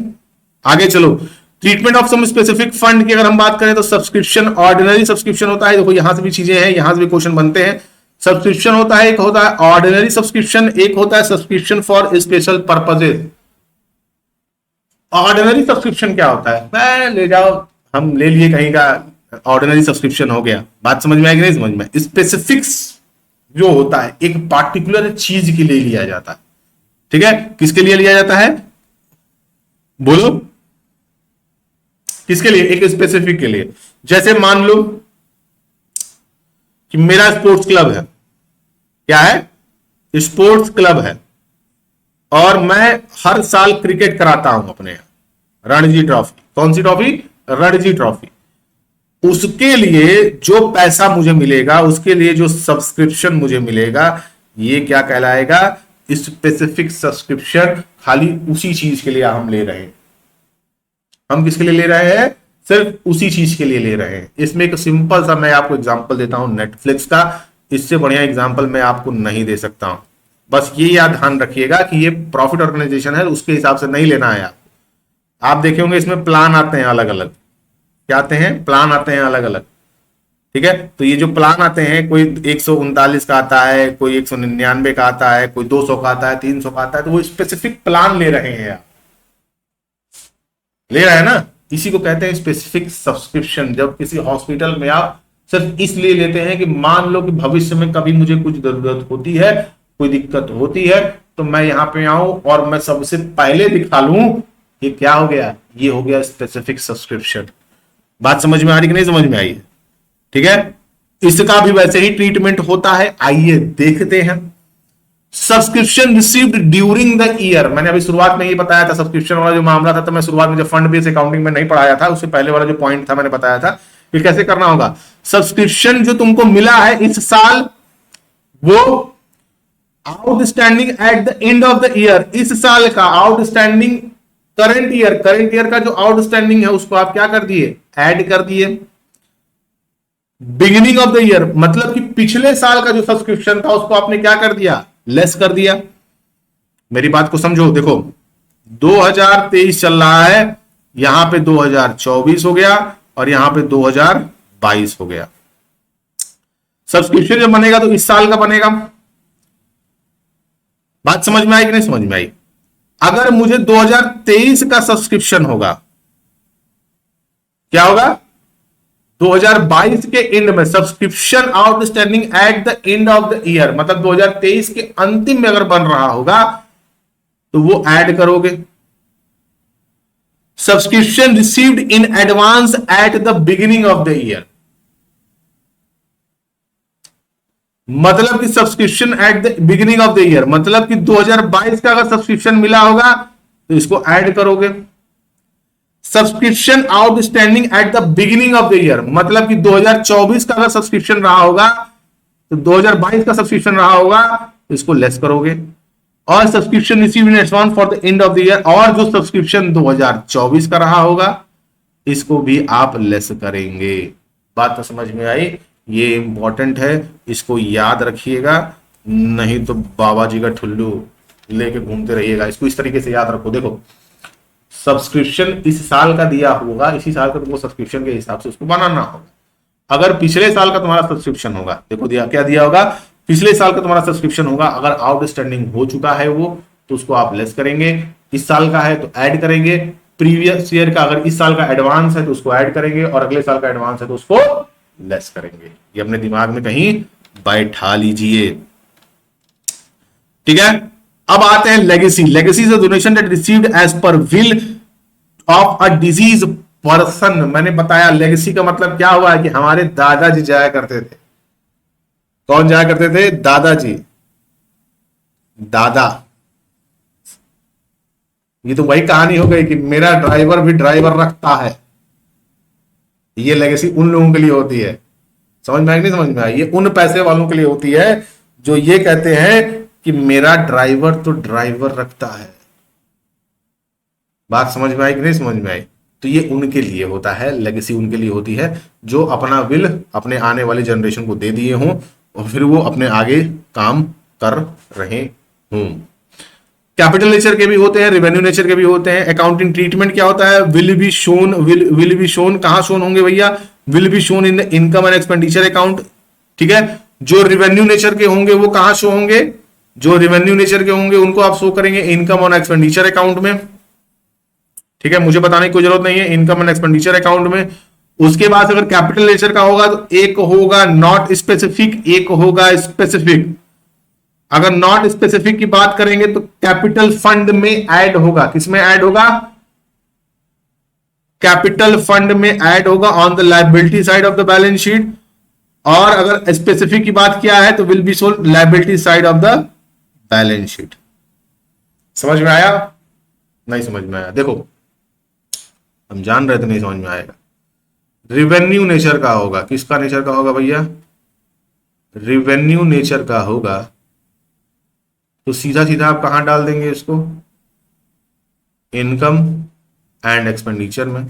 आगे चलो। Treatment of some specific fund की अगर हम बात करें तो सब्सक्रिप्शन, ऑर्डिनरी सब्सक्रिप्शन होता है। देखो यहां से भी चीजें हैं, यहां से भी क्वेश्चन बनते हैं। सब्सक्रिप्शन होता है, एक होता है ऑर्डिनरी सब्सक्रिप्शन, एक होता है subscription for special purposes. Ordinary subscription क्या होता है? मैं ले जाओ, हम ले लिए कहीं का, ऑर्डिनरी सब्सक्रिप्शन हो गया। बात समझ में आएगी नहीं समझ में? स्पेसिफिक्स जो होता है एक पार्टिकुलर चीज के लिए लिया जाता है। ठीक है, किसके लिए लिया जाता है? बोलो, किसके लिए? एक स्पेसिफिक के लिए। जैसे मान लो कि मेरा स्पोर्ट्स क्लब है। क्या है? स्पोर्ट्स क्लब है, और मैं हर साल क्रिकेट कराता हूं अपने यहां, रणजी ट्रॉफी। कौन सी ट्रॉफी? रणजी ट्रॉफी। उसके लिए जो पैसा मुझे मिलेगा, उसके लिए जो सब्सक्रिप्शन मुझे मिलेगा, ये क्या कहलाएगा? Specific subscription. खाली उसी चीज के लिए हम ले रहे हैं। हम किसके लिए ले रहे हैं? सिर्फ उसी चीज के लिए ले रहे हैं। इसमें एक सिंपल सा मैं आपको एग्जांपल देता हूं नेटफ्लिक्स का। इससे बढ़िया एग्जांपल मैं आपको नहीं दे सकता हूं। बस ये याद ध्यान रखिएगा कि ये प्रॉफिट ऑर्गेनाइजेशन है, उसके हिसाब से नहीं लेना है। आप देखे होंगे इसमें प्लान आते हैं अलग अलग। क्या आते हैं? प्लान आते हैं अलग अलग। ठीक है, तो ये जो प्लान आते हैं, कोई 139 का आता है, कोई 199 का आता है, कोई 200 का आता है, 300 का आता है। तो वो स्पेसिफिक प्लान ले रहे हैं आप, ले रहे हैं ना, इसी को कहते हैं स्पेसिफिक सब्सक्रिप्शन। जब किसी हॉस्पिटल में आप सिर्फ इसलिए लेते हैं कि मान लो कि भविष्य में कभी मुझे कुछ जरूरत होती है, कोई दिक्कत होती है, तो मैं यहां पे आऊं और मैं सबसे पहले दिखा लूं। ये क्या हो गया? ये हो गया स्पेसिफिक सब्सक्रिप्शन। बात समझ में आ रही कि नहीं समझ में आई? ठीक है, इसका भी वैसे ही ट्रीटमेंट होता है। आइए देखते हैं। Subscription received during the year. मैंने अभी शुरुआत में ही बताया था सब्सक्रिप्शन वाला जो मामला था, तो मैं शुरुआत में जब फंड बेस्ड अकाउंटिंग में नहीं पढ़ाया था, उससे पहले वाला जो पॉइंट था मैंने बताया था कि कैसे करना होगा। सब्सक्रिप्शन जो तुमको मिला है इस साल, वो outstanding at the end of the year. इस साल का आउटस्टैंडिंग, करंट ईयर का जो आउटस्टैंडिंग है उसको आप क्या कर दिए? ऐड कर दिए। बिगिनिंग ऑफ द ईयर मतलब कि पिछले साल का जो सब्सक्रिप्शन था उसको आपने क्या कर दिया? लेस कर दिया। मेरी बात को समझो। देखो 2023 चल रहा है, यहां पे 2024 हो गया और यहां पे 2022 हो गया। सब्सक्रिप्शन जब बनेगा तो इस साल का बनेगा। बात समझ में आई कि नहीं समझ में आई? अगर मुझे 2023 का सब्सक्रिप्शन होगा, क्या होगा? 2022 के एंड में subscription outstanding at the end of the year, मतलब 2023 के अंतिम में अगर बन रहा होगा तो वो ऐड करोगे। Subscription received in advance at the beginning of the year, मतलब कि subscription at the beginning of the year, मतलब कि 2022 का अगर सब्सक्रिप्शन मिला होगा तो इसको ऐड करोगे। Subscription outstanding at the beginning of the year, मतलब कि 2024 का अगर सब्सक्रिप्शन रहा होगा तो 2022 का सब्सक्रिप्शन रहा होगा तो इसको लेस करोगे। और subscription receive in advance for the end of the year, और जो सब्सक्रिप्शन 2024 का रहा होगा इसको भी आप लेस करेंगे। बात तो समझ में आई? ये इंपॉर्टेंट है, इसको याद रखिएगा, नहीं तो बाबा जी का ठुल्लू लेके घूमते रहिएगा। इसको इस तरीके से याद रखो। देखो सब्सक्रिप्शन इस साल का दिया होगा, इसी साल का तुमको सब्सक्रिप्शन के हिसाब से उसको बनाना होगा। अगर पिछले साल का तुम्हारा सब्सक्रिप्शन होगा, देखो दिया क्या दिया होगा, पिछले साल का तुम्हारा सब्सक्रिप्शन होगा, अगर आउटस्टैंडिंग हो चुका है वो तो उसको आप लेस करेंगे। इस साल का है तो ऐड करेंगे, प्रीवियस ईयर का अगर इस साल का एडवांस है तो उसको ऐड करेंगे, और अगले साल का एडवांस है तो उसको लेस करेंगे। ये अपने दिमाग में कहीं बैठा लीजिए, ठीक है। अब आते हैं legacy. Legacy is a donation that received as per will of a deceased person. मैंने बताया लेगेसी का मतलब क्या हुआ है कि हमारे दादाजी जाया करते थे। कौन जाया करते थे? दादाजी, दादा। ये तो वही कहानी हो गई कि मेरा ड्राइवर भी ड्राइवर रखता है। ये लेगेसी उन लोगों के लिए होती है, समझ में आई नहीं समझ में आई? ये उन पैसे वालों के लिए होती है जो ये कहते हैं कि मेरा ड्राइवर तो ड्राइवर रखता है। बात समझ में आई कि नहीं समझ में आई? तो ये उनके लिए होता है, लेगेसी उनके लिए होती है जो अपना विल अपने आने वाले जनरेशन को दे दिए हों और फिर वो अपने आगे काम कर रहे हों। कैपिटल नेचर के भी होते हैं, रेवेन्यू नेचर के भी होते हैं। अकाउंटिंग ट्रीटमेंट क्या होता है? Will be shown, will be shown कहां शोन होंगे भैया? Will be shown in the income and expenditure account, ठीक है। जो रेवेन्यू नेचर के होंगे वो कहां शो होंगे? जो रेवेन्यू नेचर के होंगे उनको आप शो करेंगे इनकम और एक्सपेंडिचर अकाउंट में, ठीक है। मुझे बताने की कोई जरूरत नहीं है, इनकम एंड एक्सपेंडिचर अकाउंट में। उसके बाद अगर कैपिटल नेचर का होगा तो एक होगा नॉट स्पेसिफिक, एक होगा स्पेसिफिक। अगर नॉट स्पेसिफिक की बात करेंगे तो कैपिटल फंड में ऐड होगा। किसमें ऐड होगा? कैपिटल फंड में ऐड होगा on the liability side of the balance sheet. और अगर स्पेसिफिक की बात किया है तो will be sold liability side of the balance sheet. समझ में आया? नहीं समझ में आया? देखो हम जान रहे थे नहीं समझ में आएगा। रिवेन्यू नेचर का होगा, किसका नेचर का होगा भैया? रिवेन्यू नेचर का होगा तो सीधा सीधा आप कहां डाल देंगे इसको? इनकम एंड एक्सपेंडिचर में,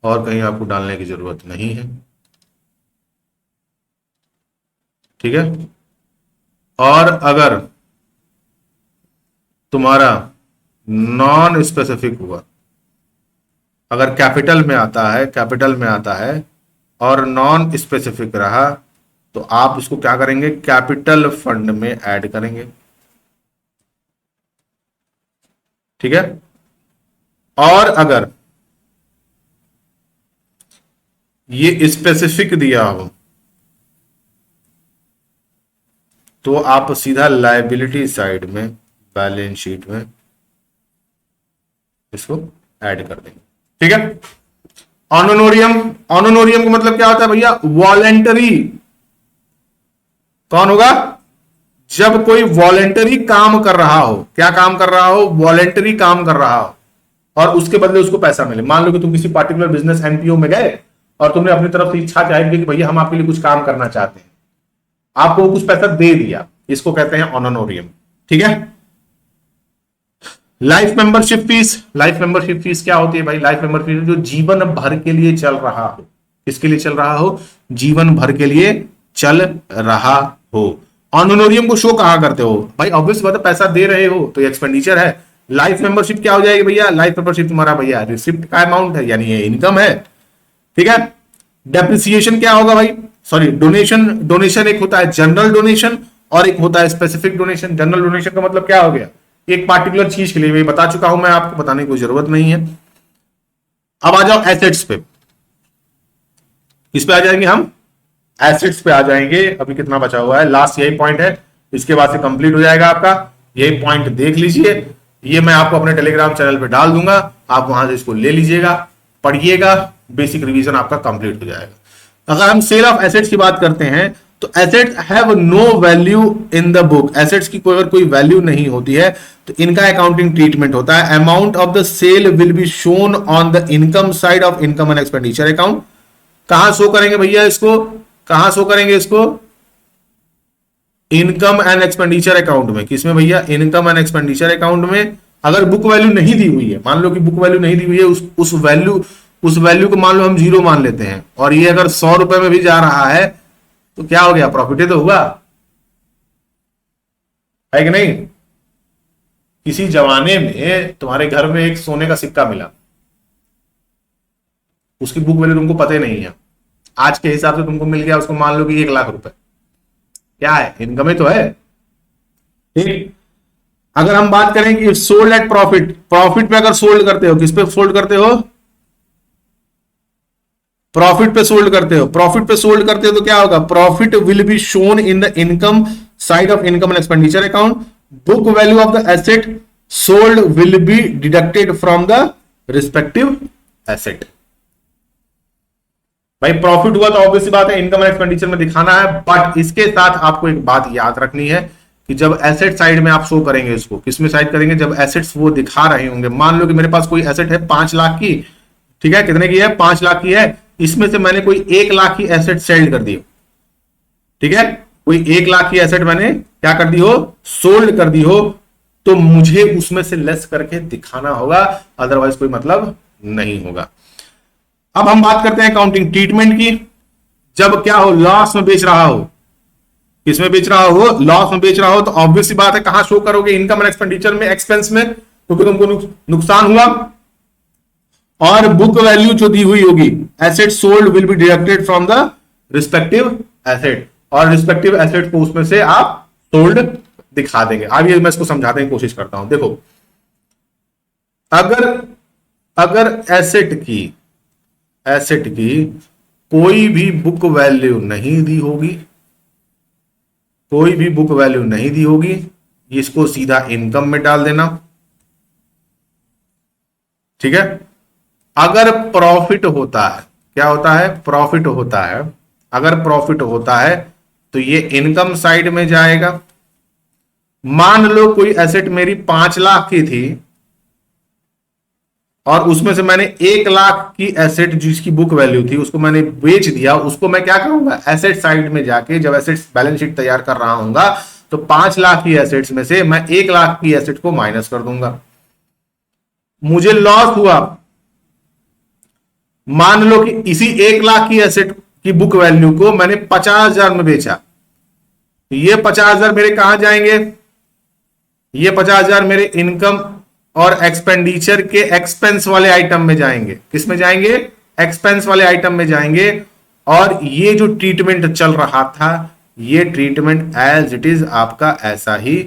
और कहीं आपको डालने की जरूरत नहीं है, ठीक है। और अगर तुम्हारा नॉन स्पेसिफिक हुआ, अगर कैपिटल में आता है, कैपिटल में आता है और नॉन स्पेसिफिक रहा तो आप इसको क्या करेंगे? कैपिटल फंड में ऐड करेंगे, ठीक है। और अगर ये स्पेसिफिक दिया हो तो आप सीधा लायबिलिटी साइड में बैलेंस शीट में इसको ऐड कर देंगे, ठीक है। ऑनोनोरियम, ऑनोनोरियम का मतलब क्या होता है भैया? वॉलेंटरी। कौन होगा? जब कोई वॉलेंटरी काम कर रहा हो। क्या काम कर रहा हो? वॉलेंटरी काम कर रहा हो और उसके बदले उसको पैसा मिले। मान लो कि तुम किसी पार्टिकुलर बिजनेस एनपीओ में गए और तुमने अपनी तरफ से इच्छा जाहिर की कि भैया हम आपके लिए कुछ काम करना चाहते हैं, आपको कुछ पैसा दे दिया, इसको कहते हैं ऑनोनोरियम, ठीक है। Life membership fees, life membership fees क्या होती है भाई? लाइफ मेंबरशिप जो जीवन भर के लिए चल रहा हो। किसके लिए चल रहा हो? जीवन भर के लिए चल रहा हो। ऑनोनोरियम को शो कहां करते हो भाई? ऑब्वियस बात है, पैसा दे रहे हो तो ये एक्सपेंडिचर है। लाइफ मेंबरशिप क्या हो जाएगी भैया? लाइफ मेंबरशिप तुम्हारा भैया रिसिप्ट का अमाउंट है, यानी ये इनकम है, ठीक है। डेप्रिसिएशन क्या होगा भाई? सॉरी, डोनेशन, डोनेशन एक होता है जनरल डोनेशन और एक होता है स्पेसिफिक डोनेशन। जनरल डोनेशन का मतलब क्या हो गया? एक पार्टिकुलर चीज के लिए, मैं बता चुका हूं, मैं आपको बताने की कोई जरूरत नहीं है। अब आ जाओ एसेट्स पे। इस पे आ जाएंगे हम, एसेट्स पे आ जाएंगे। अभी कितना बचा हुआ है? लास्ट यही पॉइंट है, इसके बाद से कंप्लीट हो जाएगा आपका। यही पॉइंट देख लीजिए, ये मैं आपको अपने टेलीग्राम चैनल पे डाल दूंगा, आप वहां से इसको ले लीजिएगा, पढ़िएगा, बेसिक रिवीजन आपका कंप्लीट हो जाएगा। अगर हम सेल ऑफ एसेट्स की बात करते हैं तो assets have no value in the book. Assets की अगर कोई वैल्यू नहीं होती है तो इनका अकाउंटिंग ट्रीटमेंट होता है। Amount of the sale will be shown on the income side of income and expenditure account. कहां शो करेंगे भैया इसको? कहां शो करेंगे इसको? इनकम एंड एक्सपेंडिचर अकाउंट में। किसमें भैया? इनकम एंड एक्सपेंडिचर अकाउंट में। अगर बुक वैल्यू नहीं दी हुई है, मान लो कि बुक वैल्यू नहीं दी हुई है, उस वैल्यू को मान लो हम 0 मान लेते हैं, और ये अगर 100 रुपए में भी जा रहा है तो क्या हो गया? प्रॉफिट ही तो हुआ, है कि नहीं? किसी जमाने में तुम्हारे घर में एक सोने का सिक्का मिला, उसकी बुक वैल्यू तुमको पता ही नहीं है, आज के हिसाब से तुमको मिल गया, उसको मान लो कि 1 लाख रुपए, क्या है? इनकम ही तो है, ठीक। अगर हम बात करें कि सोल्ड एट प्रॉफिट, प्रॉफिट पे अगर सोल्ड करते हो, किस पे सोल्ड करते हो, प्रॉफिट पे सोल्ड करते हो, प्रॉफिट पे सोल्ड करते हो तो क्या होगा, profit will be shown in the income side of income and expenditure account, book value of the asset sold will be deducted from the respective asset. भाई प्रॉफिट हुआ तो ऑब्वियस बात है इनकम एंड एक्सपेंडिचर में दिखाना है, but इसके साथ आपको एक बात याद रखनी है कि जब एसेट साइड में आप शो करेंगे इसको, किसमें साइड करेंगे, जब एसेट्स वो दिखा रहे होंगे, मान लो कि मेरे पास कोई एसेट है 5 लाख की, ठीक है, कितने की है, 5 लाख की है, इसमें से मैंने कोई 1 लाख की एसेट सेल कर दी, ठीक है, कोई 1 लाख की एसेट मैंने क्या कर दी हो, सोल्ड कर दी हो, तो मुझे उसमें से लेस करके दिखाना होगा, अदरवाइज कोई मतलब नहीं होगा। अब हम बात करते हैं अकाउंटिंग ट्रीटमेंट की। जब क्या हो, लॉस में बेच रहा हो, किसमें बेच रहा हो, लॉस में बेच रहा हो, तो ऑब्वियस सी बात है कहां शो करोगे, इनकम एंड एक्सपेंडिचर में, एक्सपेंस में, क्योंकि तुमको नुकसान हुआ, और बुक वैल्यू जो दी हुई होगी, asset sold will be deducted from the respective asset, और रिस्पेक्टिव एसेट को उसमें से आप सोल्ड दिखा देंगे। अब ये मैं इसको समझाने की कोशिश करता हूं। देखो, अगर एसेट की कोई भी बुक वैल्यू नहीं दी होगी, कोई भी बुक वैल्यू नहीं दी होगी, इसको सीधा इनकम में डाल देना, ठीक है। अगर प्रॉफिट होता है, क्या होता है, प्रॉफिट होता है, अगर प्रॉफिट होता है तो ये इनकम साइड में जाएगा। मान लो कोई एसेट मेरी 5 लाख की थी और उसमें से मैंने 1 लाख की एसेट जिसकी बुक वैल्यू थी उसको मैंने बेच दिया, उसको मैं क्या करूंगा, एसेट साइड में जाके जब एसेट बैलेंस शीट तैयार कर रहा हूंगा तो 5 लाख की एसेट्स में से मैं 1 लाख की एसेट को माइनस कर दूंगा। मुझे लॉस हुआ, मान लो कि इसी 1 लाख की एसेट की बुक वैल्यू को मैंने 50,000 में बेचा, तो ये 50,000 मेरे कहां जाएंगे, ये 50,000 मेरे इनकम और एक्सपेंडिचर के एक्सपेंस वाले आइटम में जाएंगे। किस में जाएंगे, एक्सपेंस वाले आइटम में जाएंगे। और ये जो ट्रीटमेंट चल रहा था, ये ट्रीटमेंट एज इट इज आपका ऐसा ही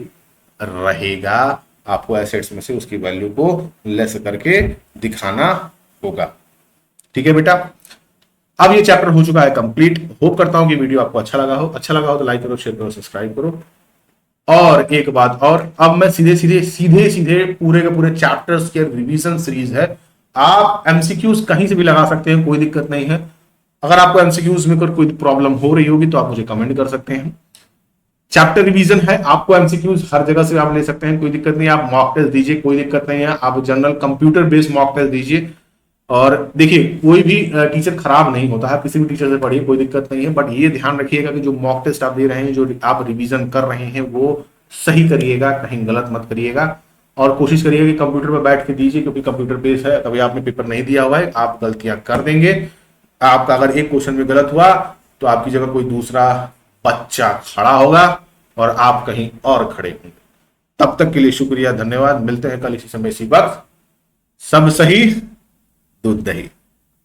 रहेगा, आपको एसेट्स में से उसकी वैल्यू को लेस करके दिखाना होगा, ठीक है बेटा। अब ये चैप्टर हो चुका है कंप्लीट। होप करता हूं कि वीडियो आपको अच्छा लगा हो तो लाइक करो, शेयर करो, सब्सक्राइब करो। और एक बात और, अब मैं सीधे पूरे के पूरे चैप्टर्स के रिवीजन सीरीज है। आप एमसीक्यूज कहीं से भी लगा सकते हैं, कोई दिक्कत नहीं है। अगर आपको एमसीक्यूज में कोई प्रॉब्लम हो रही होगी तो आप मुझे कमेंट कर सकते हैं। चैप्टर रिवीजन है, आपको एमसीक्यूज हर जगह से आप ले सकते हैं, कोई दिक्कत नहीं है। आप मॉक टेस्ट दीजिए, कोई दिक्कत नहीं है। आप general computer based mock test दीजिए। और देखिए, कोई भी टीचर खराब नहीं होता है, किसी भी टीचर से पढ़िए, कोई दिक्कत नहीं है। बट ये ध्यान रखिएगा कि जो मॉक टेस्ट आप दे रहे हैं, जो आप रिवीजन कर रहे हैं, वो सही करिएगा, कहीं गलत मत करिएगा। और कोशिश करिएगा कि कंप्यूटर पर बैठ के दीजिए, क्योंकि कंप्यूटर बेस्ड है, कभी आपने पेपर नहीं दिया हुआ है, आप गलतियां कर देंगे। आपका अगर एक क्वेश्चन में गलत हुआ तो आपकी जगह कोई दूसरा बच्चा खड़ा होगा और आप कहीं और खड़े होंगे। तब तक के लिए शुक्रिया, धन्यवाद। मिलते हैं कल इसी समय इसी वक्त। सब सही दूध दही।